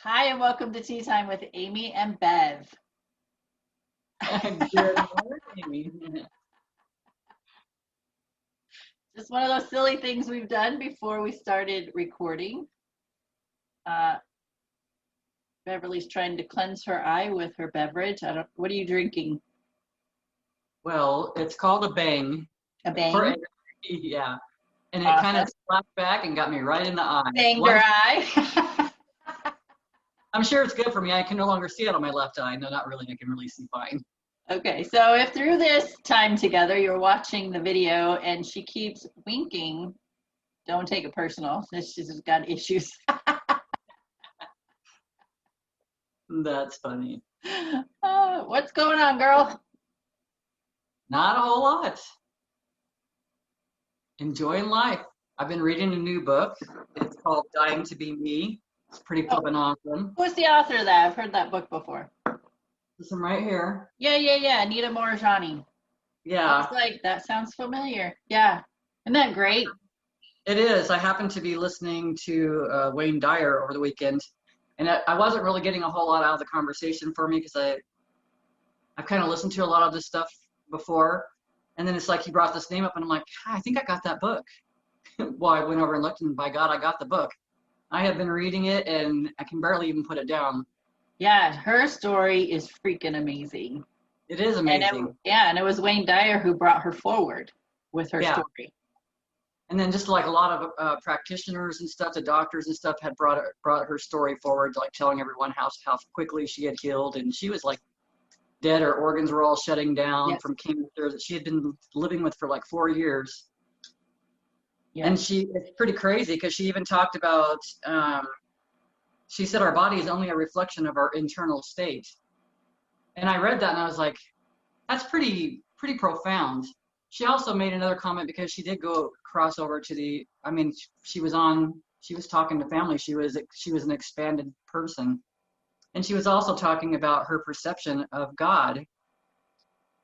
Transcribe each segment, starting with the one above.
Hi, and welcome to Tea Time with Amie and Bev. Good morning. Just one of those silly things we've done before we started recording. Uh, Beverly's trying to cleanse her eye with her beverage. What are you drinking? Well, it's called a bang. A For bang? yeah, and it kind Awesome. of slapped back and got me right in the eye. Banged her eye. I'm sure it's good for me. I can no longer see out of my left eye. No, not really. I can really see fine. Okay, so if through this time together you're watching the video and she keeps winking, don't take it personal. She's got issues. That's funny. What's going on, girl? Not a whole lot. Enjoying life. I've been reading a new book. It's called Dying to Be Me. It's pretty flippin' awesome. Who's the author of that? I've heard that book before. This one right here. Yeah. Anita Morjani. I Yeah, was like, that sounds familiar. Yeah. Isn't that great? it is. I happened to be listening to Wayne Dyer over the weekend, and I wasn't really getting a whole lot out of the conversation for me because I've kind of listened to a lot of this stuff before, and then it's like he brought this name up, and I'm like, I think I got that book. Well, I went over and looked, and by God, I got the book. I have been reading it, and I can barely even put it down. Yeah, her story is freaking amazing. It is amazing. And it was Wayne Dyer who brought her forward with her story. And then just like a lot of practitioners and stuff, the doctors and stuff had brought her story forward, like telling everyone how quickly she had healed, and she was like dead. Her organs were all shutting down from cancer that she had been living with for like 4 years. Yeah. And it's pretty crazy because she even talked about, she said our body is only a reflection of our internal state. And I read that and I was like, that's pretty profound. She also made another comment because she did go cross over to she was talking to family. She was an expanded person. And she was also talking about her perception of God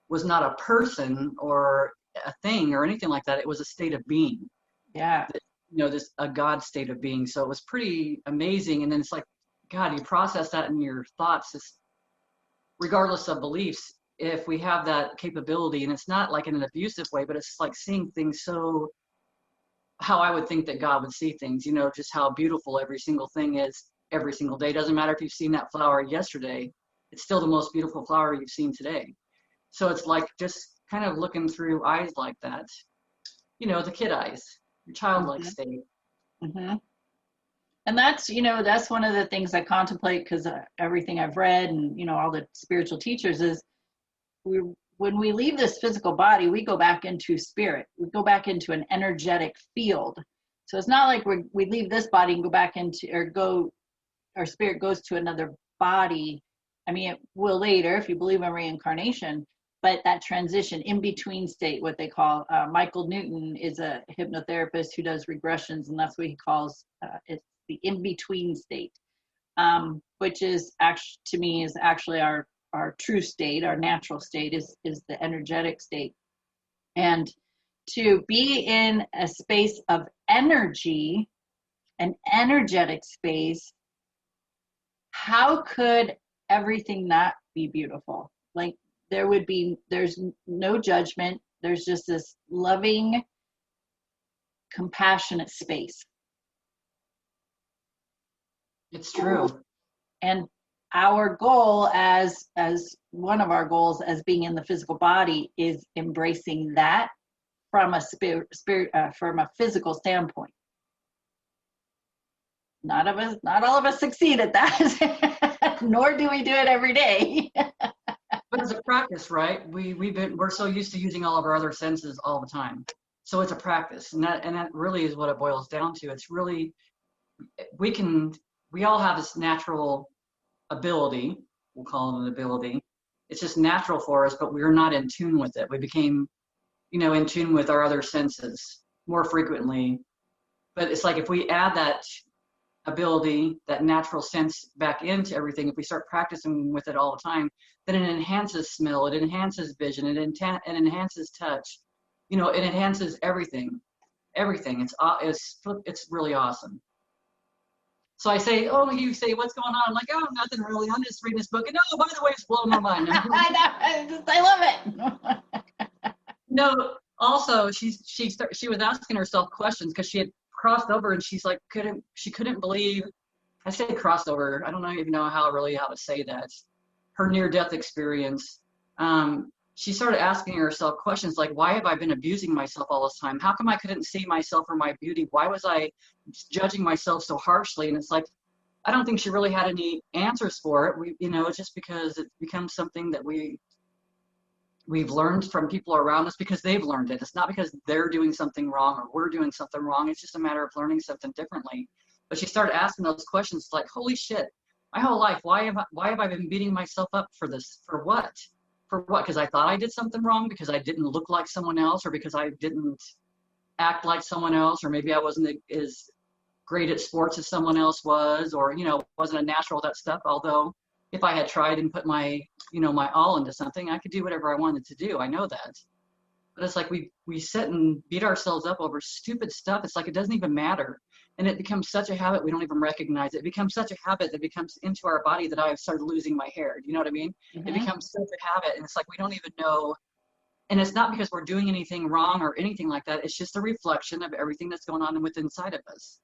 was not a person or a thing or anything like that. It was a state of being. Yeah. A God state of being. So it was pretty amazing. And then it's like, God, you process that in your thoughts, regardless of beliefs, if we have that capability, and it's not like in an abusive way, but it's like seeing things so how I would think that God would see things, just how beautiful every single thing is every single day. Doesn't matter if you've seen that flower yesterday, it's still the most beautiful flower you've seen today. So it's like just kind of looking through eyes like that, the kid eyes, your childlike state. Mm-hmm. And that's one of the things I contemplate because everything I've read and, all the spiritual teachers is when we leave this physical body, we go back into spirit. We go back into an energetic field. So it's not like we leave this body and go back into, our spirit goes to another body. I mean, it will later if you believe in reincarnation, but that transition in between state, what they call, Michael Newton is a hypnotherapist who does regressions, and that's what he calls it's the in-between state, which is actually, to me, is actually our true state. Our natural state is the energetic state. And to be in a space of energy, an energetic space, how could everything not be beautiful? Like there's no judgment. There's just this loving, compassionate space. It's true. And our goal as one of our goals as being in the physical body is embracing that from a from a physical standpoint. Not all of us succeed at that, nor do we do it every day. But it's a practice, right? We're so used to using all of our other senses all the time. So it's a practice, and that really is what it boils down to. It's really we all have this natural ability. We'll call it an ability. It's just natural for us, but we're not in tune with it. We became, in tune with our other senses more frequently. But it's like if we add that ability, that natural sense back into everything, if we start practicing with it all the time, then it enhances smell, it enhances vision, it enhances touch, it enhances everything. It's really awesome. So I say, oh, you say, what's going on? I'm like, oh, nothing really. I'm just reading this book. And oh, by the way, it's blowing my mind. I love it. No, also she was asking herself questions because she had crossed over and she's like she couldn't believe. I say crossed over. I don't even know how to say that. Her near death experience. She started asking herself questions like, why have I been abusing myself all this time? How come I couldn't see myself or my beauty? Why was I judging myself so harshly? And it's like, I don't think she really had any answers for it. It's just because it becomes something that we've learned from people around us because they've learned it. It's not because they're doing something wrong or we're doing something wrong. It's just a matter of learning something differently. But she started asking those questions like, holy shit, my whole life, why have I been beating myself up for this? For what? For what? Because I thought I did something wrong, because I didn't look like someone else, or because I didn't act like someone else, or maybe I wasn't as great at sports as someone else was, or, wasn't a natural at that stuff. Although if I had tried and put my all into something, I could do whatever I wanted to do. I know that. But it's like we sit and beat ourselves up over stupid stuff. It's like it doesn't even matter. And it becomes such a habit we don't even recognize it. It becomes such a habit that becomes into our body that I've started losing my hair. Do you know what I mean? Mm-hmm. It becomes such a habit, and it's like we don't even know. And it's not because we're doing anything wrong or anything like that. It's just a reflection of everything that's going on within inside of us.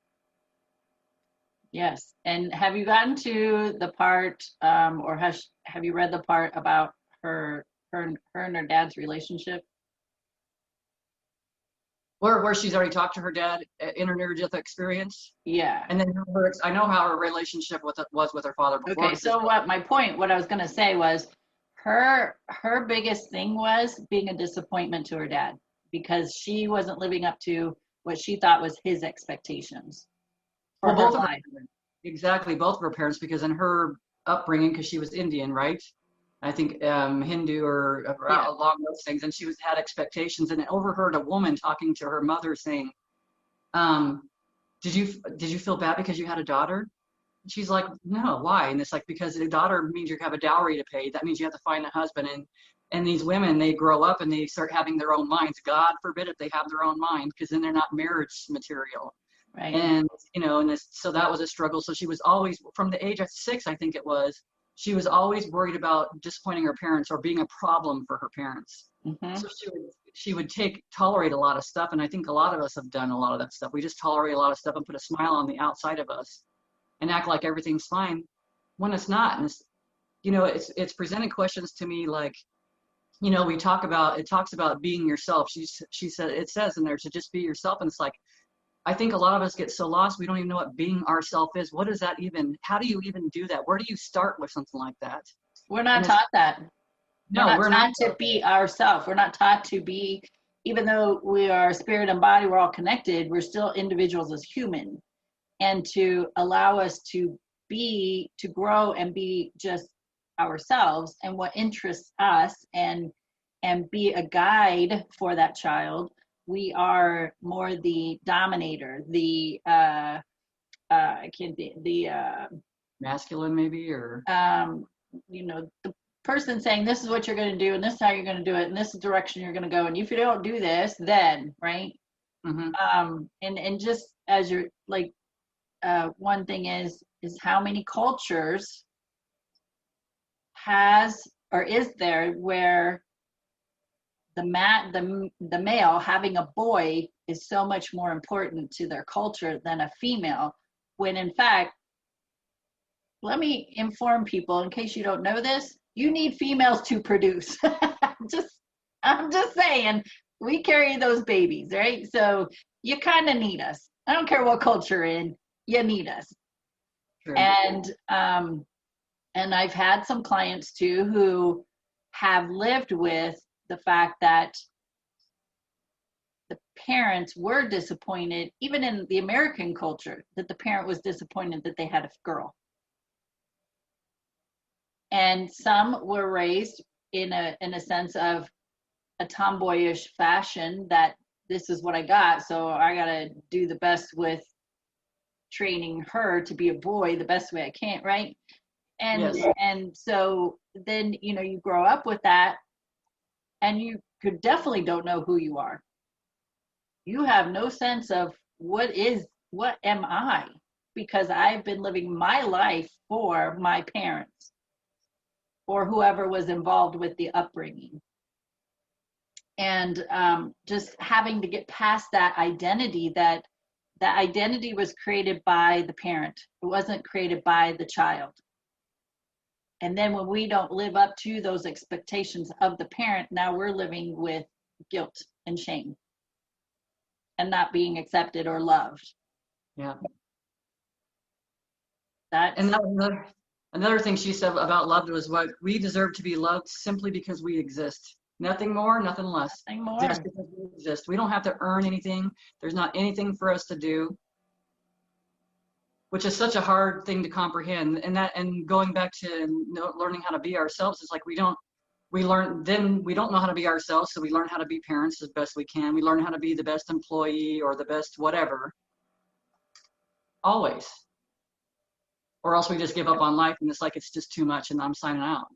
Yes. And have you gotten to the part, or have you read the part about her and her dad's relationship? Where she's already talked to her dad in her near-death experience. Yeah. And then I know how her relationship was with her father before. Okay, so what I was going to say was her biggest thing was being a disappointment to her dad because she wasn't living up to what she thought was his expectations for her life. Exactly, both of her parents, because in her upbringing, because she was Indian, right? I think Hindu or along those things, and she had expectations, and overheard a woman talking to her mother saying, did you feel bad because you had a daughter? And she's like, no, why? And it's like, because a daughter means you have a dowry to pay. That means you have to find a husband. And these women, they grow up and they start having their own minds. God forbid if they have their own mind, because then they're not marriage material. Right. And, so that was a struggle. So she was always, from the age of 6, I think it was, she was always worried about disappointing her parents or being a problem for her parents. Mm-hmm. So she would tolerate a lot of stuff. And I think a lot of us have done a lot of that stuff. We just tolerate a lot of stuff and put a smile on the outside of us and act like everything's fine when it's not. And it's presented questions to me like, it talks about being yourself. She said, it says in there to just be yourself. And it's like, I think a lot of us get so lost, we don't even know what being ourself is. What is that even? How do you even do that? Where do you start with something like that? We're not taught that. No, we're not taught to be ourselves. We're not taught to be, even though we are spirit and body, we're all connected, we're still individuals as human. And to allow us to grow and be just ourselves and what interests us and be a guide for that child. We are more the dominator, the masculine maybe, or the person saying this is what you're going to do and this is how you're going to do it and this is the direction you're going to go, and if you don't do this, then right. Mm-hmm. And just as you're like, one thing is how many cultures is there where the male having a boy is so much more important to their culture than a female, when in fact, let me inform people in case you don't know this, you need females to produce. I'm just saying, we carry those babies, right? So you kind of need us. I don't care what culture you're in, you need us. Sure. And I've had some clients too who have lived with the fact that the parents were disappointed, even in the American culture, that the parent was disappointed that they had a girl. And some were raised in a sense of a tomboyish fashion, that this is what I got, so I gotta do the best with training her to be a boy the best way I can, right? And yes. And so then you grow up with that, and you could definitely don't know who you are. You have no sense of what am I? because I've been living my life for my parents or whoever was involved with the upbringing. And just having to get past that identity, that identity was created by the parent. It wasn't created by the child. And then when we don't live up to those expectations of the parent, now we're living with guilt and shame and not being accepted or loved. Yeah. And that was another thing she said about loved was what we deserve to be loved simply because we exist. Nothing more, nothing less. Nothing more. Just because we exist. We don't have to earn anything. There's not anything for us to do, which is such a hard thing to comprehend. And going back to learning how to be ourselves is like we don't know how to be ourselves, so we learn how to be parents as best we can. We learn how to be the best employee or the best whatever. Always. Or else we just give up on life and it's like it's just too much and I'm signing out.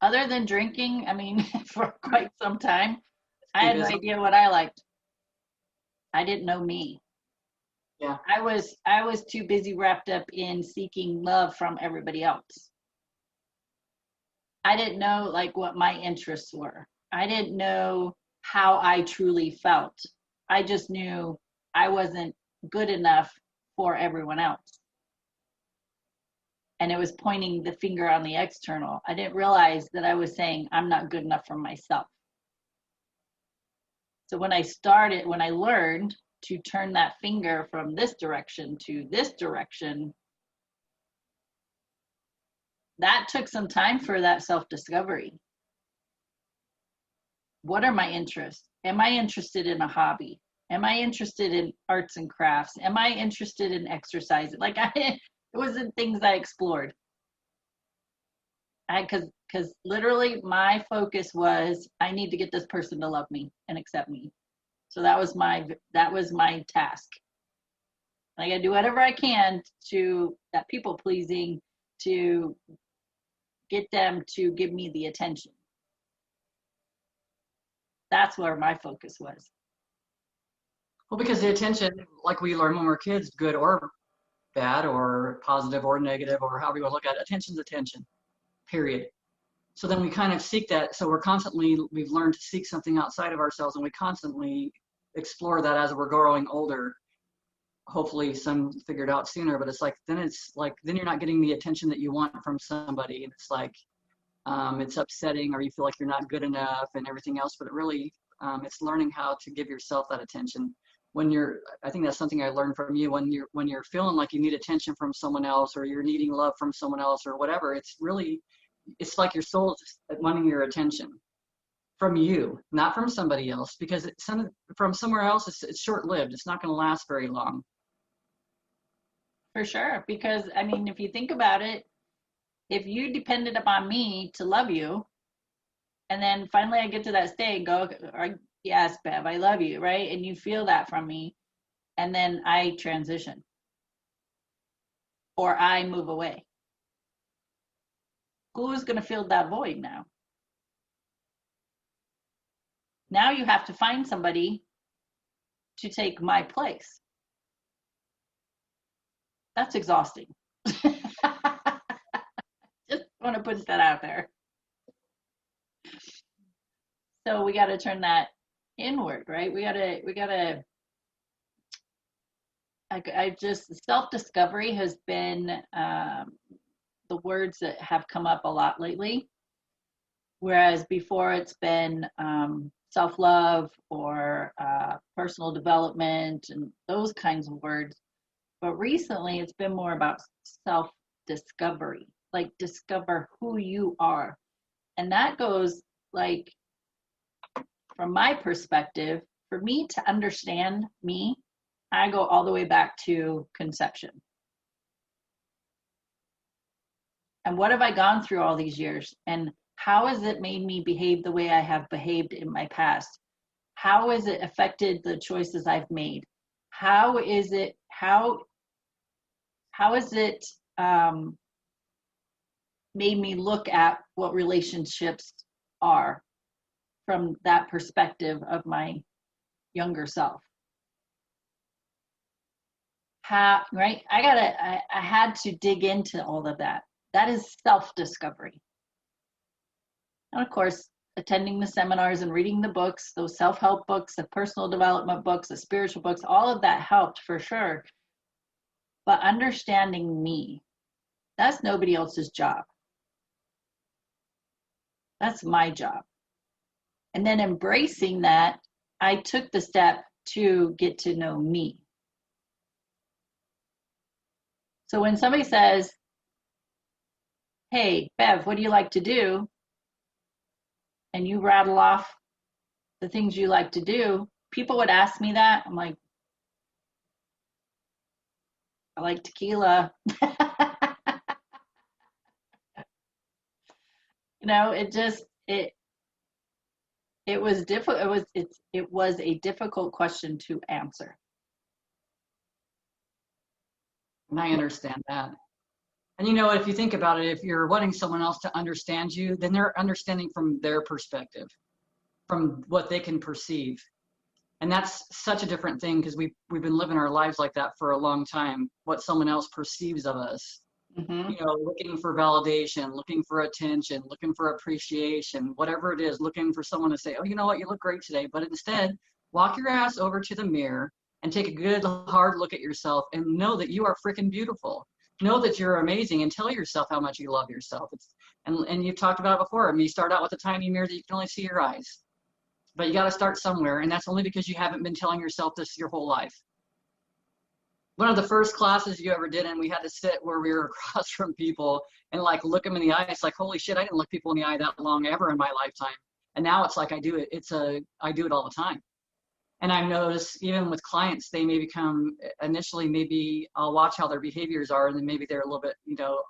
Other than drinking, I mean, for quite some time, I had no idea what I liked. I didn't know me. Yeah. I was too busy wrapped up in seeking love from everybody else. I didn't know like what my interests were. I didn't know how I truly felt. I just knew I wasn't good enough for everyone else. And it was pointing the finger on the external. I didn't realize that I was saying I'm not good enough for myself. So when I learned to turn that finger from this direction to this direction, that took some time for that self-discovery. What are my interests? Am I interested in a hobby? Am I interested in arts and crafts? Am I interested in exercise? Like it wasn't things I explored. Because literally my focus was I need to get this person to love me and accept me. So that was my task. I got to do whatever I can to that people pleasing to get them to give me the attention. That's where my focus was. Well, because the attention, like we learn when we're kids, good or bad or positive or negative or however you want to look at it, attention's attention, period. So then we kind of seek that. So we've learned to seek something outside of ourselves and we constantly explore that as we're growing older. Hopefully some figured out sooner, but then you're not getting the attention that you want from somebody. And it's like, it's upsetting or you feel like you're not good enough and everything else, but it really, it's learning how to give yourself that attention. I think that's something I learned from you when you're feeling like you need attention from someone else or you're needing love from someone else or whatever, it's like your soul is wanting your attention from you, not from somebody else, because from somewhere else, it's short-lived. It's not going to last very long. For sure. Because, I mean, if you think about it, if you depended upon me to love you, and then finally I get to that stage and go, yes, Bev, I love you, right? And you feel that from me, and then I transition or I move away. Who's going to fill that void now? Now you have to find somebody to take my place. That's exhausting. Just want to put that out there. So we got to turn that inward, right? We got to, I just, self-discovery has been the words that have come up a lot lately. Whereas before it's been self-love or personal development and those kinds of words. But recently it's been more about self-discovery, like discover who you are. And that goes like, from my perspective, for me to understand me, I go all the way back to conception. And what have I gone through all these years? And how has it made me behave the way I have behaved in my past? How has it affected the choices I've made? How has it made me look at what relationships are from that perspective of my younger self? right? I had to dig into all of that. That is self-discovery. And of course, attending the seminars and reading the books, those self-help books, the personal development books, the spiritual books, all of that helped for sure. But understanding me, that's nobody else's job. That's my job. And then embracing that, I took the step to get to know me. So when somebody says, hey, Bev, what do you like to do? And you rattle off the things you like to do, people would ask me that. I'm like, I like tequila. You know, it was difficult. It was a difficult question to answer. And I understand that. And you know, if you think about it, if you're wanting someone else to understand you, then they're understanding from their perspective, from what they can perceive. And that's such a different thing, because we've been living our lives like that for a long time, what someone else perceives of us. Mm-hmm. You know, looking for validation, looking for attention, looking for appreciation, whatever it is, looking for someone to say, oh, you know what, you look great today. But instead, walk your ass over to the mirror and take a good hard look at yourself and know that you are freaking beautiful. Know that you're amazing, and tell yourself how much you love yourself. And you've talked about it before. I mean, you start out with a tiny mirror that you can only see your eyes. But you got to start somewhere, and that's only because you haven't been telling yourself this your whole life. One of the first classes you ever did, and we had to sit where we were across from people and like look them in the eye. It's like, holy shit, I didn't look people in the eye that long ever in my lifetime. And now it's like I do it. I do it all the time. And I notice even with clients, they may become initially, maybe I'll watch how their behaviors are, and then maybe they're a little bit, you know,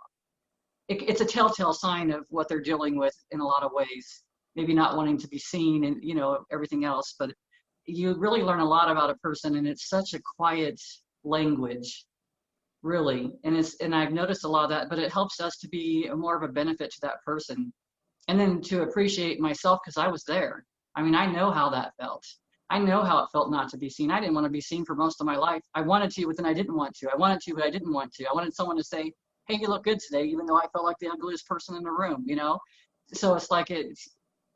it's a telltale sign of what they're dealing with in a lot of ways. Maybe not wanting to be seen and, you know, everything else, but you really learn a lot about a person, and it's such a quiet language, really. And I've noticed a lot of that, but it helps us to be more of a benefit to that person. And then to appreciate myself, because I was there. I mean, I know how that felt. I know how it felt not to be seen. I didn't want to be seen for most of my life. I wanted to, but then I didn't want to. I wanted to, but I didn't want to. I wanted someone to say, hey, you look good today, even though I felt like the ugliest person in the room, you know? So it's like, of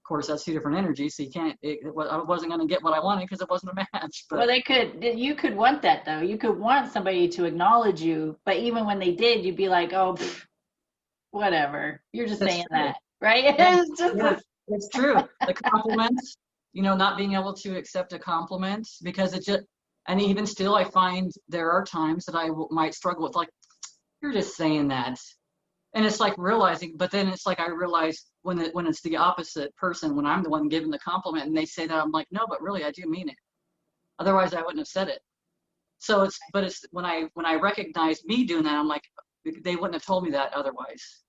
course, that's two different energies. So I wasn't going to get what I wanted because it wasn't a match. But Well, you could want that though. You could want somebody to acknowledge you, but even when they did, you'd be like, oh, whatever. You're just saying true. that, right? Yeah, It's just yeah, it's true. The compliments, you know, not being able to accept a compliment, because and even still, I find there are times that I might struggle with, like, you're just saying that. And it's like realizing, but then it's like I realize when it's the opposite person, when I'm the one giving the compliment and they say that, I'm like, no, but really I do mean it. Otherwise I wouldn't have said it. So it's when I recognize me doing that, I'm like, they wouldn't have told me that otherwise.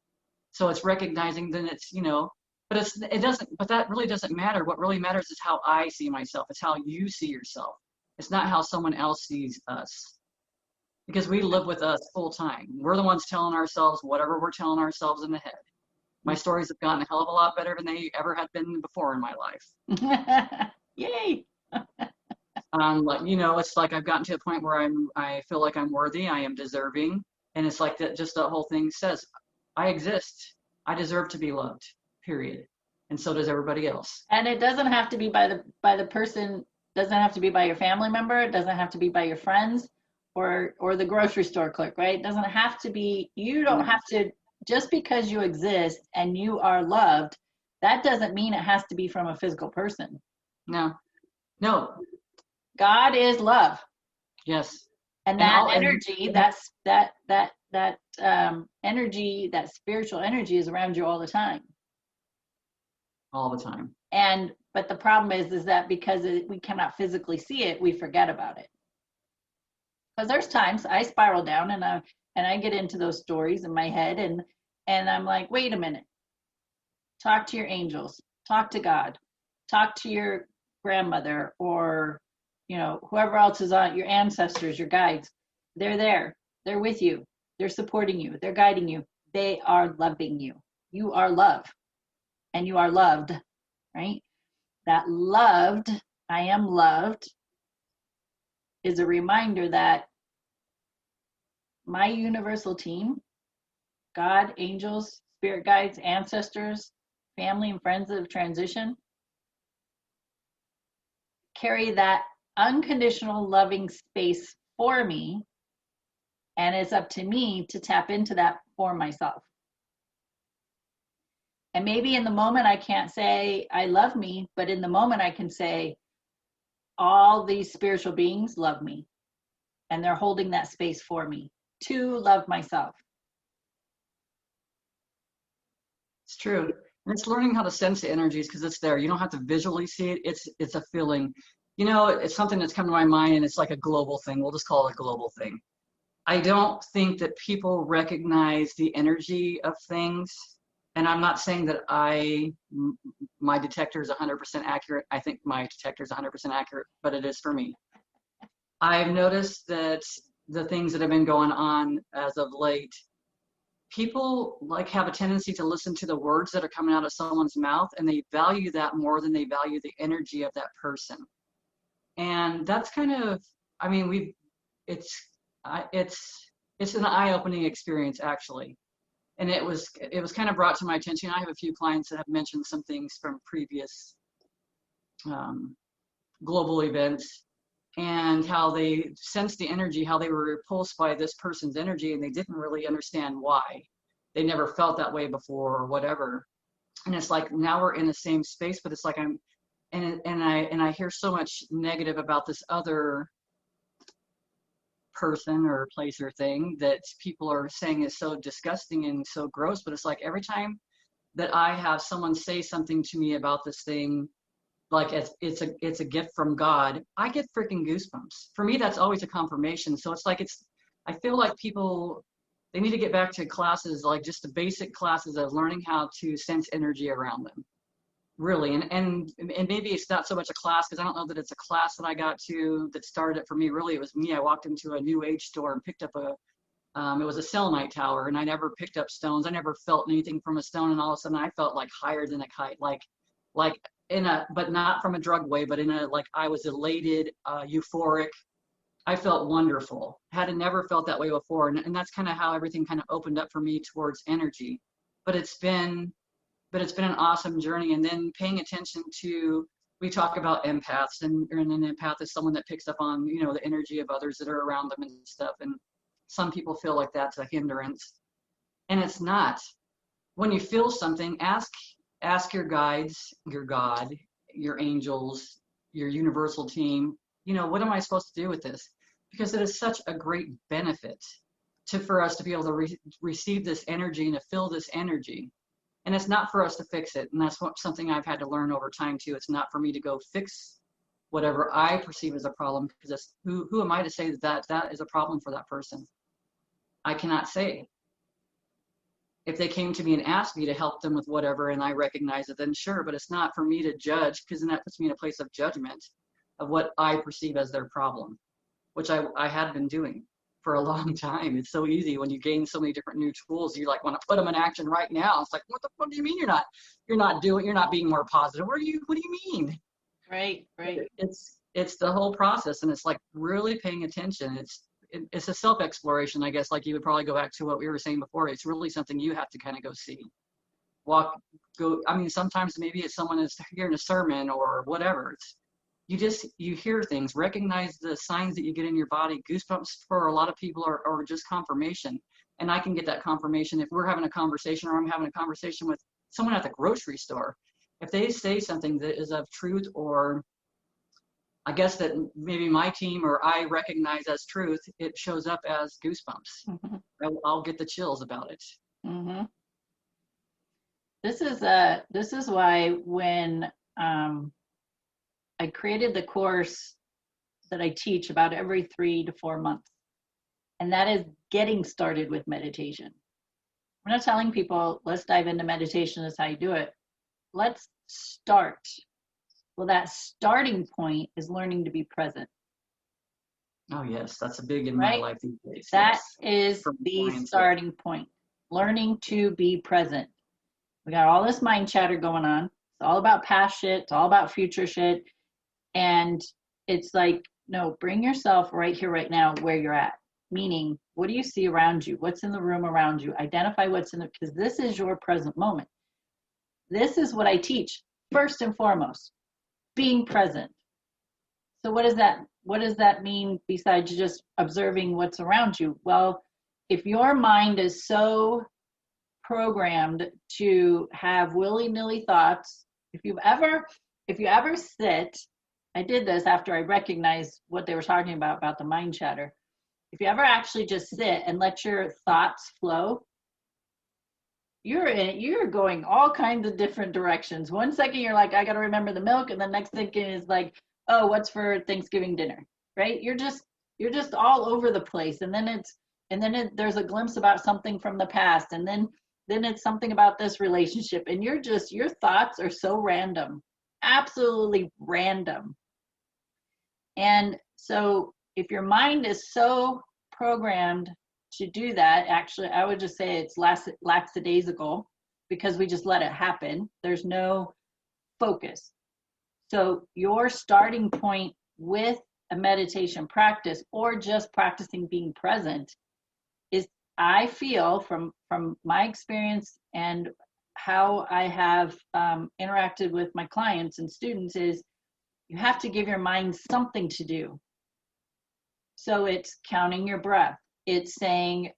So it's recognizing, then it's, you know, but that really doesn't matter. What really matters is how I see myself. It's how you see yourself. It's not how someone else sees us. Because we live with us full time. We're the ones telling ourselves whatever we're telling ourselves in the head. My stories have gotten a hell of a lot better than they ever had been before in my life. Yay. Like, you know, it's like I've gotten to a point where I feel like I'm worthy, I am deserving. And it's like that, just the whole thing says, I exist. I deserve to be loved, period. And so does everybody else. And it doesn't have to be by the person, doesn't have to be by your family member, it doesn't have to be by your friends or the grocery store clerk, right? It doesn't have to be, you don't have to, just because you exist and you are loved, that doesn't mean it has to be from a physical person. No. God is love. Yes. And that energy, that energy, that spiritual energy is around you all the time. All the time. But the problem is that because we cannot physically see it, we forget about it. Because there's times I spiral down and I get into those stories in my head and I'm like, wait a minute. Talk to your angels, talk to God, talk to your grandmother, or, you know, whoever else is on, your ancestors, your guides. They're there. They're with you. They're supporting you. They're guiding you. They are loving you. You are love and you are loved, right? That loved, I am loved, is a reminder that my universal team, God, angels, spirit guides, ancestors, family and friends that have transitioned, carry that unconditional loving space for me. And it's up to me to tap into that for myself. And maybe in the moment I can't say I love me, but in the moment I can say all these spiritual beings love me. And they're holding that space for me to love myself. It's true. And it's learning how to sense the energies because it's there. You don't have to visually see it. It's a feeling. You know, it's something that's come to my mind, and it's like a global thing. We'll just call it a global thing. I don't think that people recognize the energy of things. And I'm not saying that my detector is 100% accurate. I think my detector is 100% accurate, but it is for me. I've noticed that the things that have been going on as of late, people like have a tendency to listen to the words that are coming out of someone's mouth, and they value that more than they value the energy of that person. And that's kind of, I mean, it's an eye-opening experience actually. And it was kind of brought to my attention. I have a few clients that have mentioned some things from previous global events, and how they sensed the energy, how they were repulsed by this person's energy, and they didn't really understand why. They never felt that way before or whatever. And it's like now we're in the same space, but it's like I hear so much negative about this other person or place or thing that people are saying is so disgusting and so gross. But it's like every time that I have someone say something to me about this thing, like it's a gift from God, I get freaking goosebumps. For me, that's always a confirmation. So it's like I feel like people, they need to get back to classes, like just the basic classes of learning how to sense energy around them, really. And maybe it's not so much a class, because I don't know that it's a class that I got to that started it for me. Really, it was me. I walked into a new age store and picked up it was a selenite tower, and I never picked up stones. I never felt anything from a stone, and all of a sudden I felt like higher than a kite, like but not from a drug way, but like I was elated, euphoric. I felt wonderful. Had never felt that way before. And that's kind of how everything kind of opened up for me towards energy. But it's been an awesome journey. And then paying attention to, we talk about empaths, and an empath is someone that picks up on, the energy of others that are around them and stuff. And some people feel like that's a hindrance. And it's not. When you feel something, ask your guides, your God, your angels, your universal team, what am I supposed to do with this? Because it is such a great benefit for us to be able to receive this energy and to feel this energy. And it's not for us to fix it. And that's something I've had to learn over time too. It's not for me to go fix whatever I perceive as a problem, because who am I to say that is a problem for that person? I cannot say. If they came to me and asked me to help them with whatever, and I recognize it, then sure, but it's not for me to judge, because then that puts me in a place of judgment of what I perceive as their problem, which I had been doing for a long time. It's so easy when you gain so many different new tools, you like want to put them in action right now. It's like, what do you mean you're not being more positive? What do you mean? Right. It's the whole process, and it's like really paying attention. It's a self-exploration, I guess, like you would probably go back to what we were saying before. It's really something you have to kind of go see. I mean, sometimes maybe it's someone is hearing a sermon or whatever. You hear things, recognize the signs that you get in your body. Goosebumps for a lot of people are just confirmation. And I can get that confirmation if we're having a conversation, or I'm having a conversation with someone at the grocery store. If they say something that is of truth, or I guess that maybe my team or I recognize as truth, it shows up as goosebumps. Mm-hmm. I'll get the chills about it. Mm-hmm. This is why when I created the course that I teach about every 3 to 4 months, and that is getting started with meditation. I'm not telling people, let's dive into meditation, that's how you do it. Let's start. Well, that starting point is learning to be present. Oh, yes, that's a big in my life these days. That is the starting point, learning to be present. We got all this mind chatter going on. It's all about past shit. It's all about future shit. And it's like, no, bring yourself right here, right now, where you're at. meaning what do you see around you? What's in the room around you? Identify what's in it, because this is your present moment. This is what I teach first and foremost, being present. So what does that mean besides just observing what's around you? Well, if your mind is so programmed to have willy-nilly thoughts, if you ever sit, I did this after I recognized what they were talking about the mind chatter. If you ever actually just sit and let your thoughts flow, you're going all kinds of different directions. One second you're like, I got to remember the milk, and the next thing is like, oh, what's for Thanksgiving dinner, right? You're just all over the place, and then there's a glimpse about something from the past, and then it's something about this relationship, and your thoughts are so random, absolutely random. And so if your mind is so programmed to do that, actually, I would just say it's lackadaisical, because we just let it happen. There's no focus. So your starting point with a meditation practice, or just practicing being present, is, I feel from my experience and how I have interacted with my clients and students, is you have to give your mind something to do. So it's counting your breath. It's saying,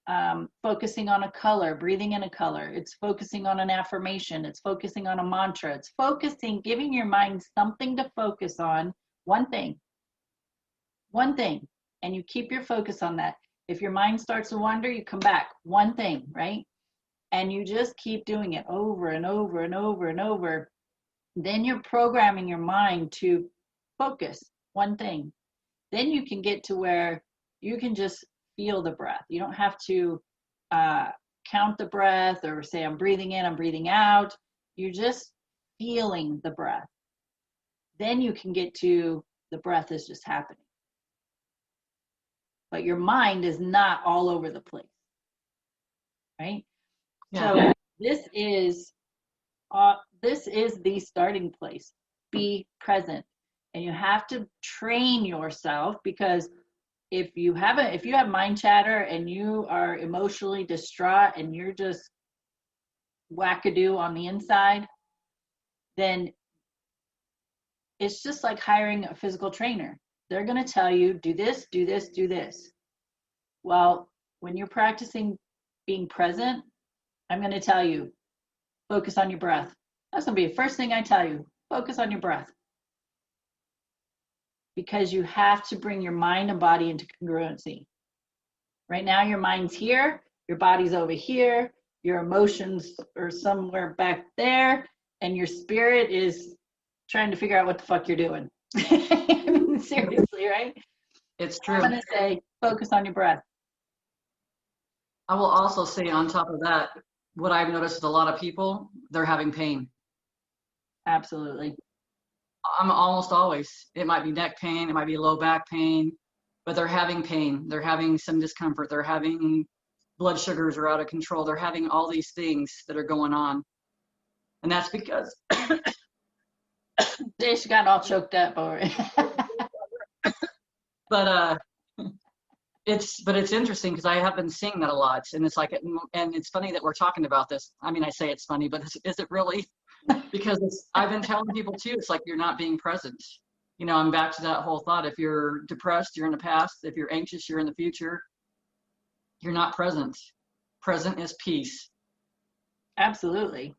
focusing on a color, breathing in a color. It's focusing on an affirmation. It's focusing on a mantra. It's giving your mind something to focus on, one thing, and you keep your focus on that. If your mind starts to wander, you come back, one thing, right? And you just keep doing it over and over and over and over. Then you're programming your mind to focus, one thing. Then you can get to where you can just feel the breath. You don't have to count the breath or say, I'm breathing in, I'm breathing out. You're just feeling the breath. Then you can get to the breath is just happening. But your mind is not all over the place, right? Yeah. So this is the starting place. Be present. And you have to train yourself, because if you have mind chatter and you are emotionally distraught and you're just wackadoo on the inside, then it's just like hiring a physical trainer. They're going to tell you, do this, do this, do this. Well, when you're practicing being present, I'm going to tell you, focus on your breath. That's going to be the first thing I tell you. Focus on your breath. Because you have to bring your mind and body into congruency. Right now, your mind's here, your body's over here, your emotions are somewhere back there, and your spirit is trying to figure out what the fuck you're doing. I mean, seriously, right? It's true. I'm going to say, focus on your breath. I will also say, on top of that, what I've noticed with a lot of people, they're having pain. Absolutely. I'm almost always, it might be neck pain, it might be low back pain, but they're having pain. They're having some discomfort. They're having blood sugars are out of control. They're having all these things that are going on. And that's because they got all choked up over it. But it's interesting, because I have been seeing that a lot, and it's like, and it's funny that we're talking about this. I mean, I say it's funny, but is it really? Because I've been telling people too, it's like you're not being present. You know, I'm back to that whole thought. If you're depressed, you're in the past. If you're anxious, you're in the future. You're not present. Present is peace. Absolutely.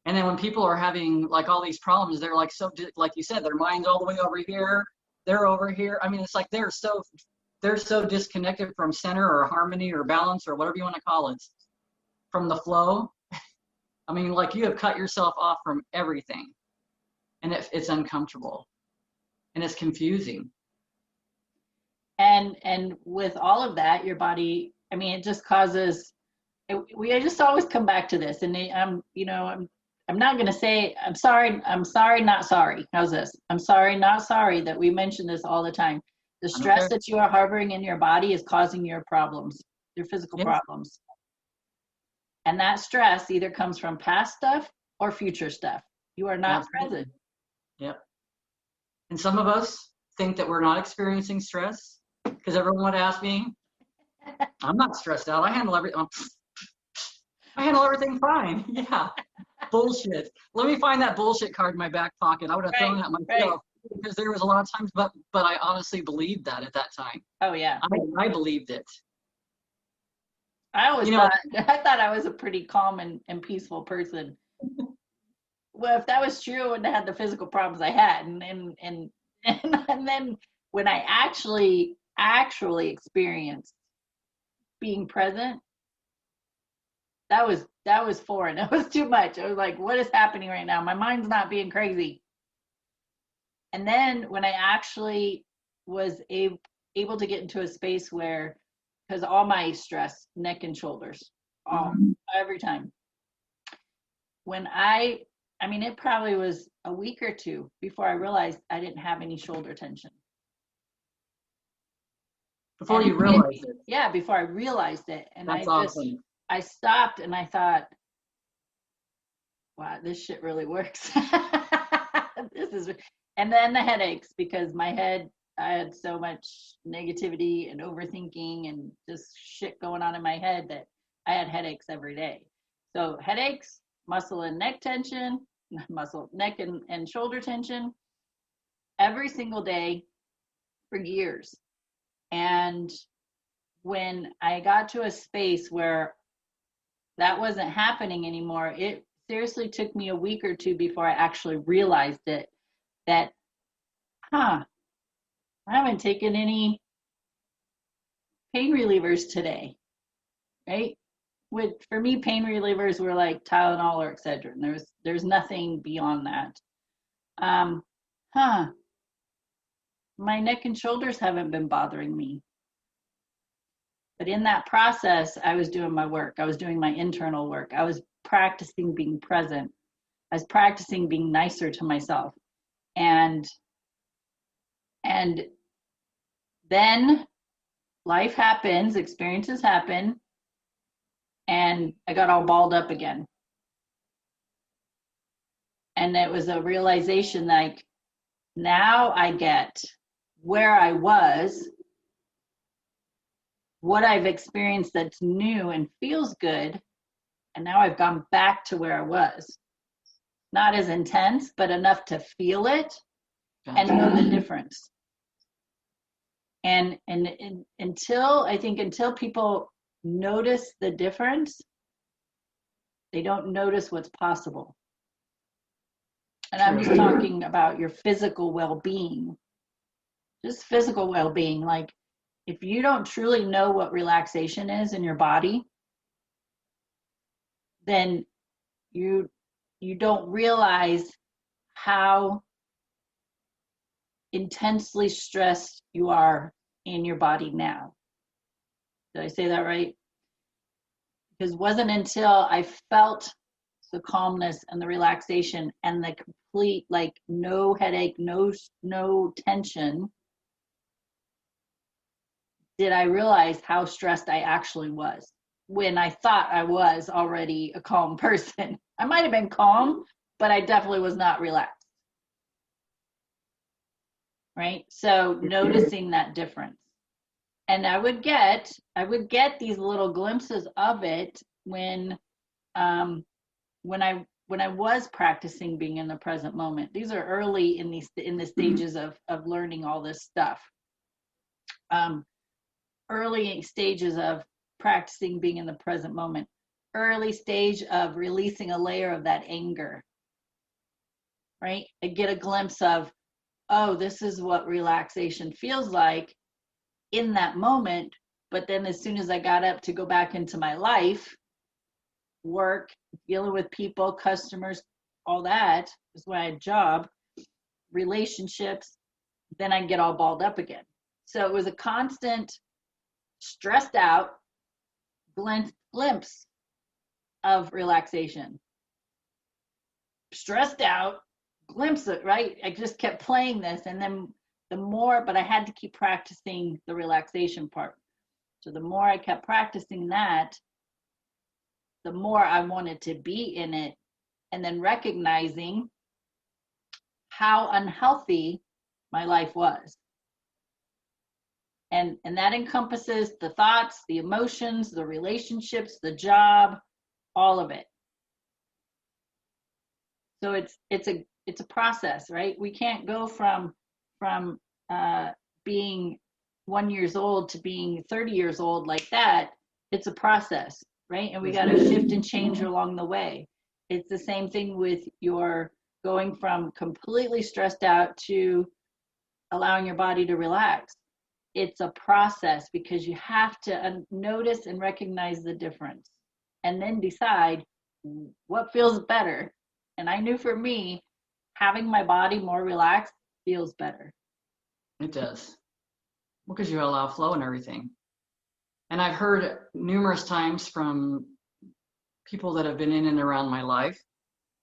And then when people are having like all these problems, they're like, so like you said, their mind's all the way over here. They're over here. I mean, it's like they're so disconnected from center or harmony or balance or whatever you want to call it, from the flow. I mean, like you have cut yourself off from everything, and it's uncomfortable and it's confusing. And with all of that, your body, I mean, it just causes, we just always come back to this. And I'm not going to say, I'm sorry, not sorry. How's this? I'm sorry, not sorry that we mention this all the time. The stress that you are harboring in your body is causing your problems, your physical problems. And that stress either comes from past stuff or future stuff. You are not present. Yep. And some of us think that we're not experiencing stress, because everyone would ask me, I'm not stressed out. I handle everything fine. Yeah. Bullshit. Let me find that bullshit card in my back pocket. I would have thrown Right, that right. myself because there was a lot of times, but I honestly believed that at that time. Oh yeah. I believed it. I always You know, thought I was a pretty calm and peaceful person. Well, if that was true, I wouldn't have had the physical problems I had. And then when I actually experienced being present, that was foreign. That was too much. I was like, what is happening right now? My mind's not being crazy. And then when I actually was able to get into a space where, because all my stress, neck and shoulders, all every time. When I mean, it probably was a week or two before I realized I didn't have any shoulder tension. before And you realize it, yeah, before I realized it. And that's awesome. I stopped and I thought, wow, this shit really works. This is, and then the headaches, because my head, I had so much negativity and overthinking and just shit going on in my head that I had headaches every day. So headaches, muscle and neck tension, muscle, neck and shoulder tension every single day for years. And when I got to a space where that wasn't happening anymore, it seriously took me a week or two before I actually realized it, that, I haven't taken any pain relievers today, right? For me, pain relievers were like Tylenol or Excedrin. There's nothing beyond that. Um, huh, my neck and shoulders haven't been bothering me. But in that process, I was doing my work. I was doing my internal work. I was practicing being present. I was practicing being nicer to myself. And then life happens, experiences happen, and I got all balled up again. And it was a realization, like, now I get where I was, what I've experienced that's new and feels good, and now I've gone back to where I was. Not as intense, but enough to feel it and know the difference. And until people notice the difference, they don't notice what's possible. And I'm just talking about your physical well-being, just physical well-being. Like, if you don't truly know what relaxation is in your body, then you don't realize how intensely stressed you are in your body now. Did I say that right? Because it wasn't until I felt the calmness and the relaxation and the complete, like, no headache, no tension, did I realize how stressed I actually was, when I thought I was already a calm person. I might have been calm, but I definitely was not relaxed. Right? So noticing that difference. And I would get these little glimpses of it when I was practicing being in the present moment. These are early in the stages of learning all this stuff. Early stages of practicing being in the present moment. Early stage of releasing a layer of that anger. Right? I get a glimpse of, oh, this is what relaxation feels like in that moment. But then as soon as I got up to go back into my life, work, dealing with people, customers, all that is why I had a job, relationships, then I get all balled up again. So it was a constant stressed out glimpse of relaxation. Stressed out glimpse it, right? I just kept playing this, and then but I had to keep practicing the relaxation part. So the more I kept practicing that, the more I wanted to be in it, and then recognizing how unhealthy my life was. And that encompasses the thoughts, the emotions, the relationships, the job, all of it. So it's a process, right? We can't go from being 1 year old to being 30 years old like that. It's a process, right? And we got to shift and change along the way. It's the same thing with your going from completely stressed out to allowing your body to relax. It's a process because you have to notice and recognize the difference and then decide what feels better. And I knew for me, having my body more relaxed feels better. It does. Well, because you allow flow and everything. And I've heard numerous times from people that have been in and around my life,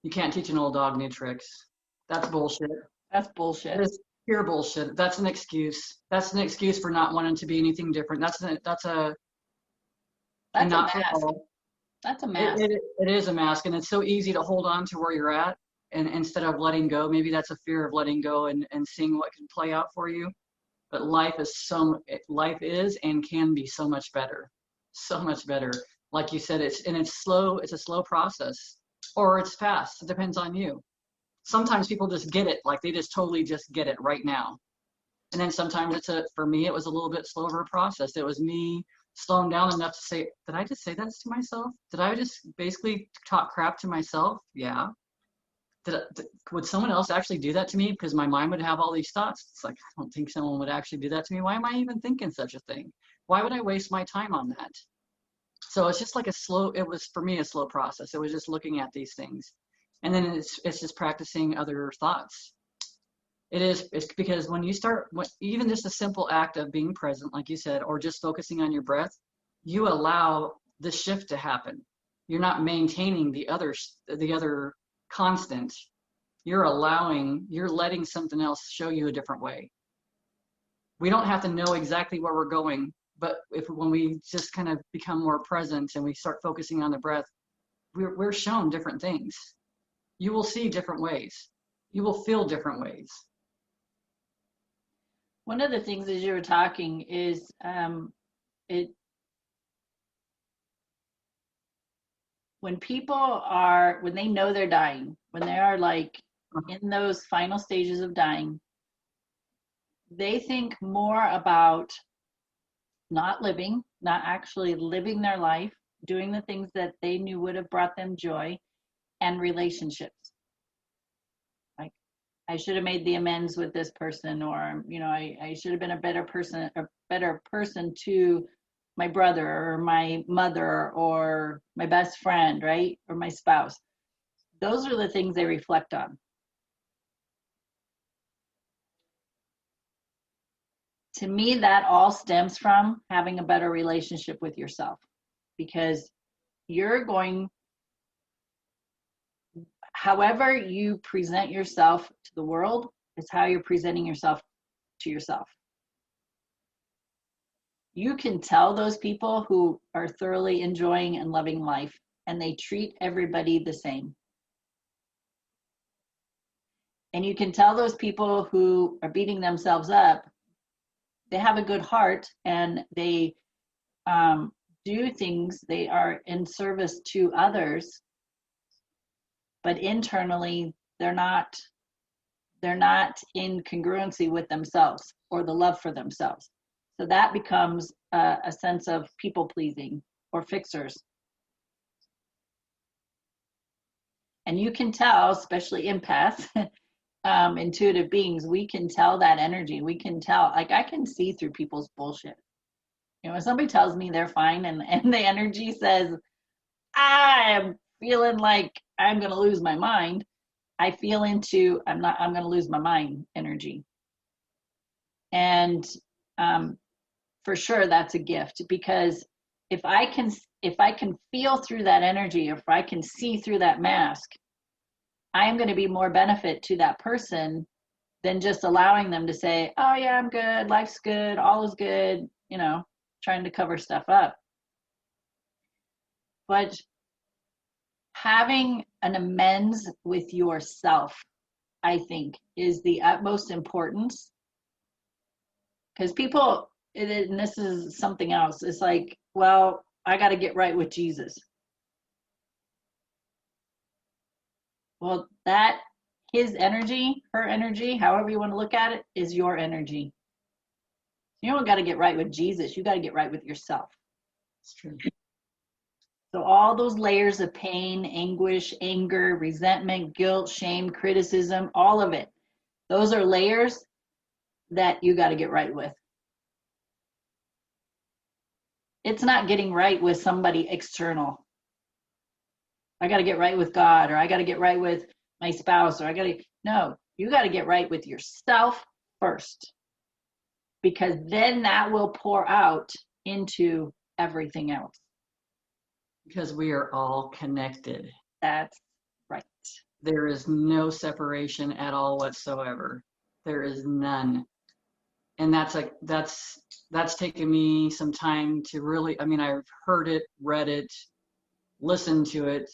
you can't teach an old dog new tricks. That's bullshit. That's bullshit. That is pure bullshit. That's an excuse. That's an excuse for not wanting to be anything different. That's a not for all. That's a mask. It is a mask, and it's so easy to hold on to where you're at, and instead of letting go. Maybe that's a fear of letting go and seeing what can play out for you. But life is and can be so much better, so much better. Like you said, it's slow. It's a slow process, or it's fast. It depends on you. Sometimes people just get it, like they just totally just get it right now. And then sometimes for me, it was a little bit slower process. It was me slowing down enough to say, did I just say that to myself? Did I just basically talk crap to myself? Yeah. Would someone else actually do that to me? Because my mind would have all these thoughts. It's like, I don't think someone would actually do that to me. Why am I even thinking such a thing? Why would I waste my time on that? So it's just like it was for me a slow process. It was just looking at these things. And then it's just practicing other thoughts. It's because when you start, even just a simple act of being present, like you said, or just focusing on your breath, you allow the shift to happen. You're not maintaining the other constant. You're letting something else show you a different way. We don't have to know exactly where we're going, but when we just kind of become more present and we start focusing on the breath, we're shown different things. You will see different ways. You will feel different ways. One of the things as you were talking is when they know they're dying, when they are like in those final stages of dying, they think more about not actually living their life, doing the things that they knew would have brought them joy, and relationships. Like, I should have made the amends with this person, or I should have been a better person to my brother or my mother or my best friend, right? Or my spouse. Those are the things they reflect on. To me, that all stems from having a better relationship with yourself, because however you present yourself to the world is how you're presenting yourself to yourself. You can tell those people who are thoroughly enjoying and loving life, and they treat everybody the same. And you can tell those people who are beating themselves up, they have a good heart and they do things, they are in service to others, but internally they're not in congruency with themselves or the love for themselves. So that becomes a sense of people pleasing or fixers. And you can tell, especially empaths, intuitive beings, we can tell that energy. We can tell, like I can see through people's bullshit. When somebody tells me they're fine and the energy says, I'm feeling like I'm going to lose my mind, I feel into I'm going to lose my mind energy. And for sure that's a gift, because if I can feel through that energy, if I can see through that mask, I am going to be more benefit to that person than just allowing them to say, oh yeah, I'm good, life's good, all is good, trying to cover stuff up. But having an amends with yourself, I think, is the utmost importance. Because people and this is something else. It's like, well, I got to get right with Jesus. Well, that, his energy, her energy, however you want to look at it, is your energy. You don't got to get right with Jesus. You got to get right with yourself. It's true. So all those layers of pain, anguish, anger, resentment, guilt, shame, criticism, all of it, those are layers that you got to get right with. It's not getting right with somebody external. I got to get right with God, or I got to get right with my spouse, or no, you got to get right with yourself first, because then that will pour out into everything else. Because we are all connected. That's right. There is no separation at all whatsoever. There is none. And that's taken me some time to really, I mean, I've heard it, read it, listened to it,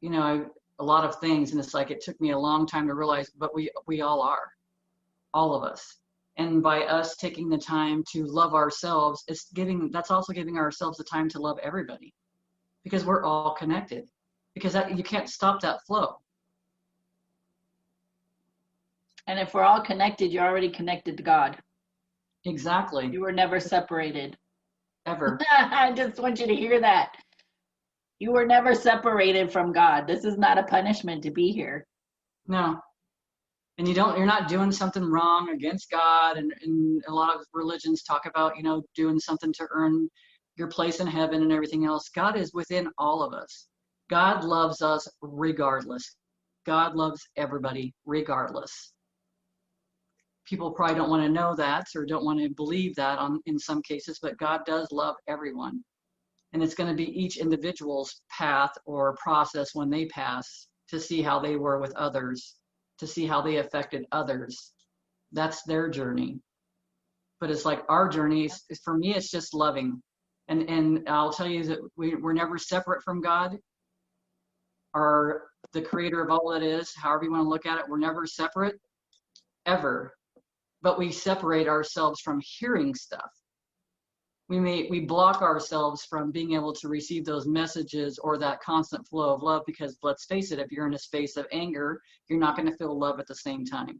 a lot of things. And it's like, it took me a long time to realize, but we all are, all of us. And by us taking the time to love ourselves, that's also giving ourselves the time to love everybody, because we're all connected, because you can't stop that flow. And if we're all connected, you're already connected to God. Exactly. You were never separated. Ever. I just want you to hear that. You were never separated from God. This is not a punishment to be here. No. And you're not doing something wrong against God. And a lot of religions talk about, doing something to earn your place in heaven and everything else. God is within all of us. God loves us regardless. God loves everybody regardless. People probably don't want to know that, or don't want to believe that in some cases, but God does love everyone. And it's going to be each individual's path or process when they pass, to see how they were with others, to see how they affected others. That's their journey. But it's like our journey, for me, it's just loving. And I'll tell you that we're never separate from God, or the creator of all that is, however you want to look at it. We're never separate, ever. But we separate ourselves from hearing stuff. We block ourselves from being able to receive those messages or that constant flow of love, because let's face it, if you're in a space of anger, you're not going to feel love at the same time.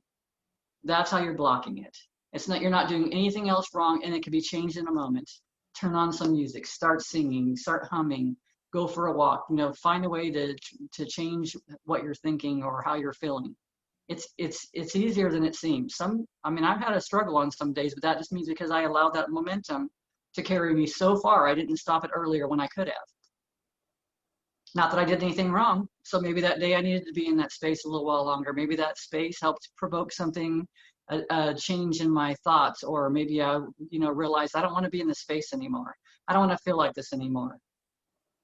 That's how you're blocking it. You're not doing anything else wrong, and it can be changed in a moment. Turn on some music, start singing, start humming, go for a walk, find a way to change what you're thinking or how you're feeling. It's easier than it seems. I've had a struggle on some days, but that just means because I allowed that momentum to carry me so far. I didn't stop it earlier when I could have. Not that I did anything wrong. So maybe that day I needed to be in that space a little while longer. Maybe that space helped provoke something, a change in my thoughts, or maybe I, realized I don't want to be in this space anymore. I don't want to feel like this anymore.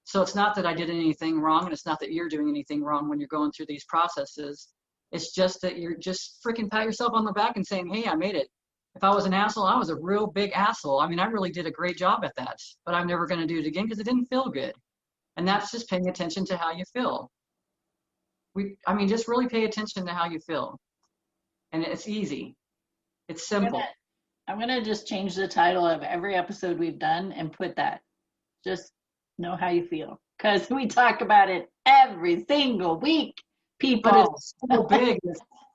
So it's not that I did anything wrong, and it's not that you're doing anything wrong when you're going through these processes. It's just that you're just freaking pat yourself on the back and saying, hey, I made it. If I was an asshole, I was a real big asshole. I really did a great job at that, but I'm never going to do it again because it didn't feel good. And that's just paying attention to how you feel. Just really pay attention to how you feel. And it's easy. It's simple. I'm going to just change the title of every episode we've done and put that. Just know how you feel. Because we talk about it every single week. People. But it's so big.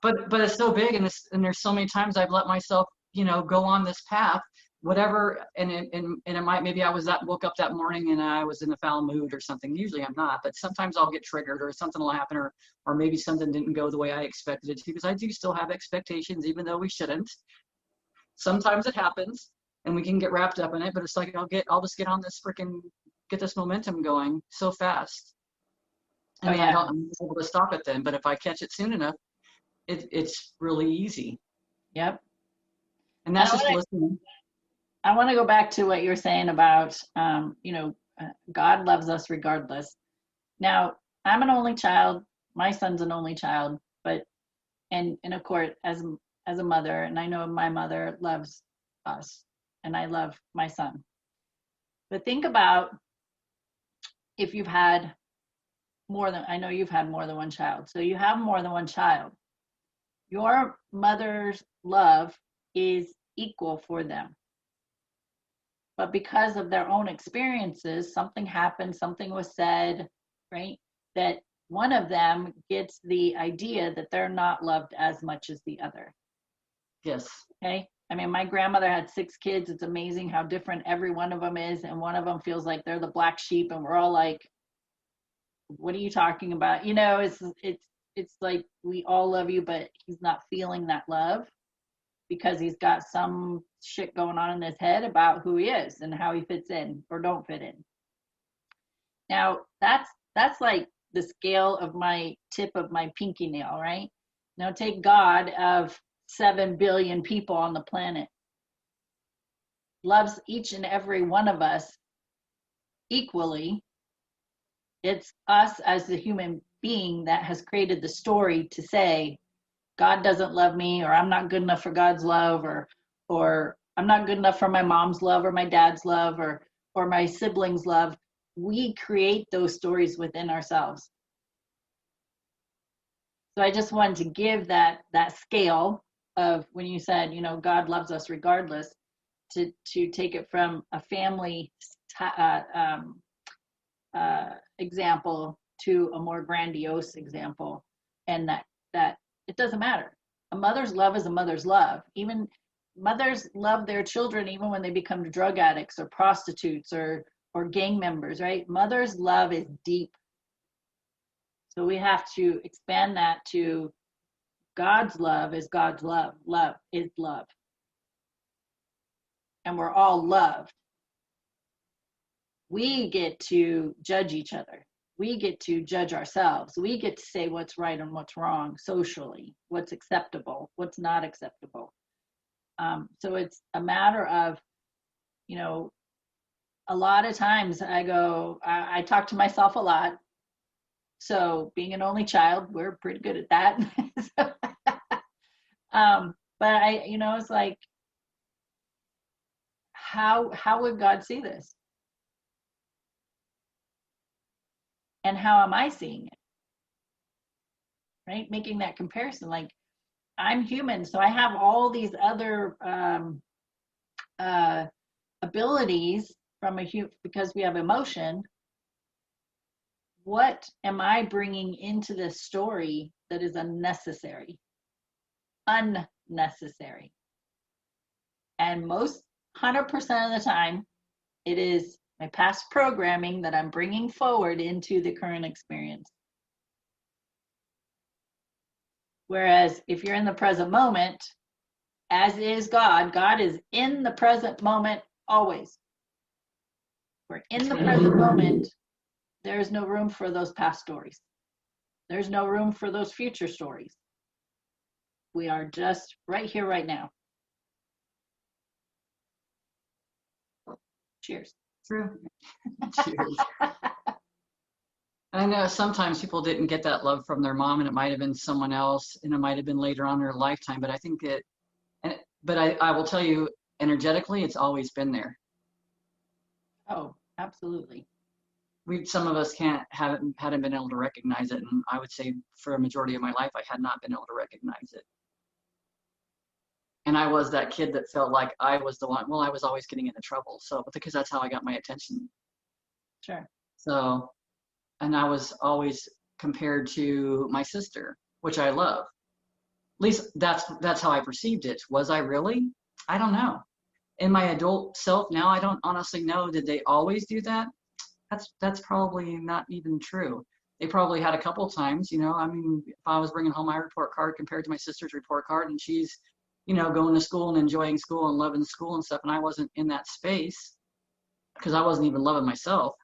But it's so big, and there's so many times I've let myself, go on this path, whatever, and it might, maybe I woke up that morning and I was in a foul mood or something. Usually I'm not, but sometimes I'll get triggered, or something will happen, or maybe something didn't go the way I expected it to, because I do still have expectations, even though we shouldn't. Sometimes it happens, and we can get wrapped up in it, but it's like I'll just get on this get this momentum going so fast. I'm able to stop it then, but if I catch it soon enough, it's really easy. Yep. And that's just listening. I want to go back to what you were saying about, God loves us regardless. Now, I'm an only child. My son's an only child, but, and of course, as a mother, and I know my mother loves us, and I love my son. But think about if you've had I know you've had more than one child. So you have more than one child. Your mother's love is equal for them. but because of their own experiences, something happened, something was said, right? That one of them gets the idea that they're not loved as much as the other. Yes. Okay. I mean, my grandmother had 6 kids. It's amazing how different every one of them is. And one of them feels like they're the black sheep. And we're all like, what are you talking about? You know, it's like, we all love you, but he's not feeling that love because he's got some shit going on in his head about who he is and how he fits in or don't fit in. Now, that's like the scale of my tip of my pinky nail, right? Now take God of 7 billion people on the planet, loves each and every one of us equally. It's us as the human being that has created the story to say, God doesn't love me, or I'm not good enough for God's love, or I'm not good enough for my mom's love or my dad's love or my siblings' love. We create those stories within ourselves. So I just wanted to give that scale of when you said, you know, God loves us regardless, to take it from a family example to a more grandiose example, and that it doesn't matter. A mother's love is a mother's love. Even mothers love their children even when they become drug addicts or prostitutes or gang members, right? Mother's love is deep. So we have to expand that to God's love is God's love. Love is love. And we're all loved. We get to judge each other. We get to judge ourselves. We get to say what's right and what's wrong socially, what's acceptable, what's not acceptable. So it's a matter of, you know, a lot of times I talk to myself a lot. So being an only child, we're pretty good at that. But you know, it's like, how would God see this? And how am I seeing it? Right? Making that comparison, like, I'm human, so I have all these other abilities because we have emotion. What am I bringing into this story that is unnecessary? Unnecessary. And 100% of the time, it is my past programming that I'm bringing forward into the current experience. Whereas if you're in the present moment, as is God, God is in the present moment always. We're in the present moment. There's no room for those past stories. There's no room for those future stories. We are just right here, right now. Cheers. True. Cheers. I know sometimes people didn't get that love from their mom, and it might have been someone else, and it might have been later on in their lifetime. But I think but I will tell you, energetically, it's always been there. Oh, absolutely. Some of us hadn't been able to recognize it, and I would say for a majority of my life, I had not been able to recognize it. And I was that kid that felt like I was the one. Well, I was always getting into trouble, so because that's how I got my attention. Sure. So, and I was always compared to my sister, which I love. At least that's how I perceived it. Was I really? I don't know. In my adult self now, I don't honestly know. Did they always do that? That's probably not even true. They probably had a couple times, you know. I mean, if I was bringing home my report card compared to my sister's report card, and she's, you know, going to school and enjoying school and loving school and stuff, and I wasn't in that space because I wasn't even loving myself.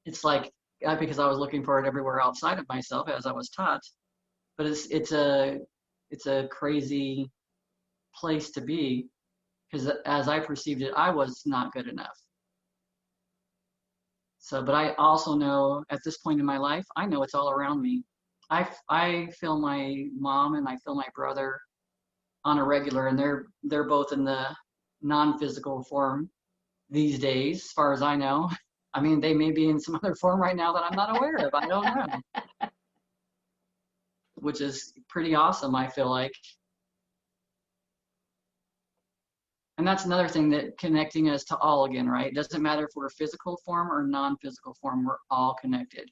It's like because I was looking for it everywhere outside of myself as I was taught. But it's a crazy place to be because as I perceived it, I was not good enough. So, but I also know at this point in my life, I know it's all around me. I feel my mom and I feel my brother on a regular, and they're both in the non-physical form these days, as far as I know. I mean, they may be in some other form right now that I'm not aware of. I don't know. Which is pretty awesome, I feel like. And that's another thing that connecting us to all again, right? It doesn't matter if we're physical form or non-physical form, we're all connected.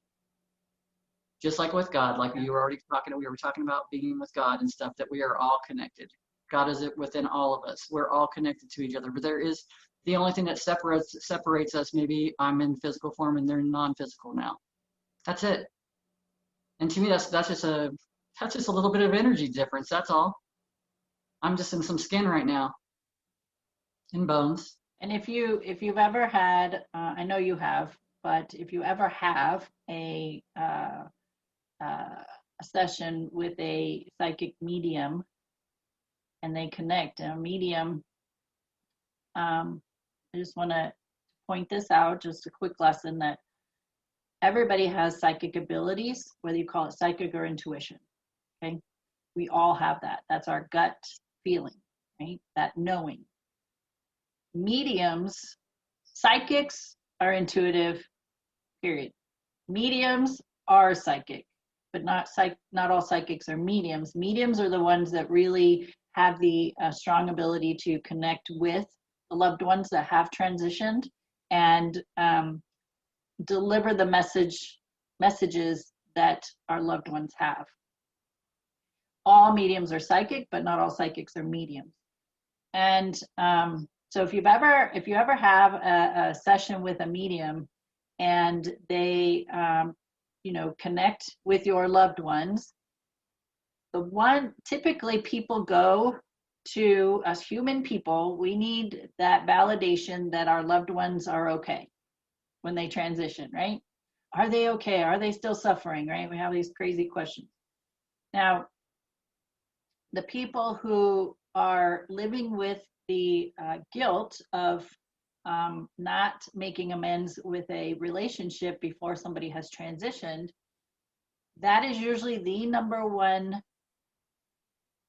Just like with God, like we were talking about being with God and stuff, that we are all connected. God is within all of us. We're all connected to each other. But there is the only thing that separates us. Maybe I'm in physical form and they're non-physical now. That's it. And to me, that's just a little bit of energy difference. That's all. I'm just in some skin right now, in bones. And if you've ever had, I know you have, but if you ever have a session with a psychic medium and they connect, and a medium, I just want to point this out, just a quick lesson, that everybody has psychic abilities, whether you call it psychic or intuition. Okay, we all have that. That's our gut feeling, right? That knowing. Mediums, psychics are intuitive, period. Mediums are psychic, but not all psychics are mediums. Mediums are the ones that really have the strong ability to connect with the loved ones that have transitioned and deliver the messages that our loved ones have. All mediums are psychic, but not all psychics are mediums. And so if you ever have a session with a medium and they connect with your loved ones, typically people go to us human people, we need that validation that our loved ones are okay when they transition, right? Are they okay? Are they still suffering, right? We have these crazy questions. Now, the people who are living with the guilt of not making amends with a relationship before somebody has transitioned, that is usually the number one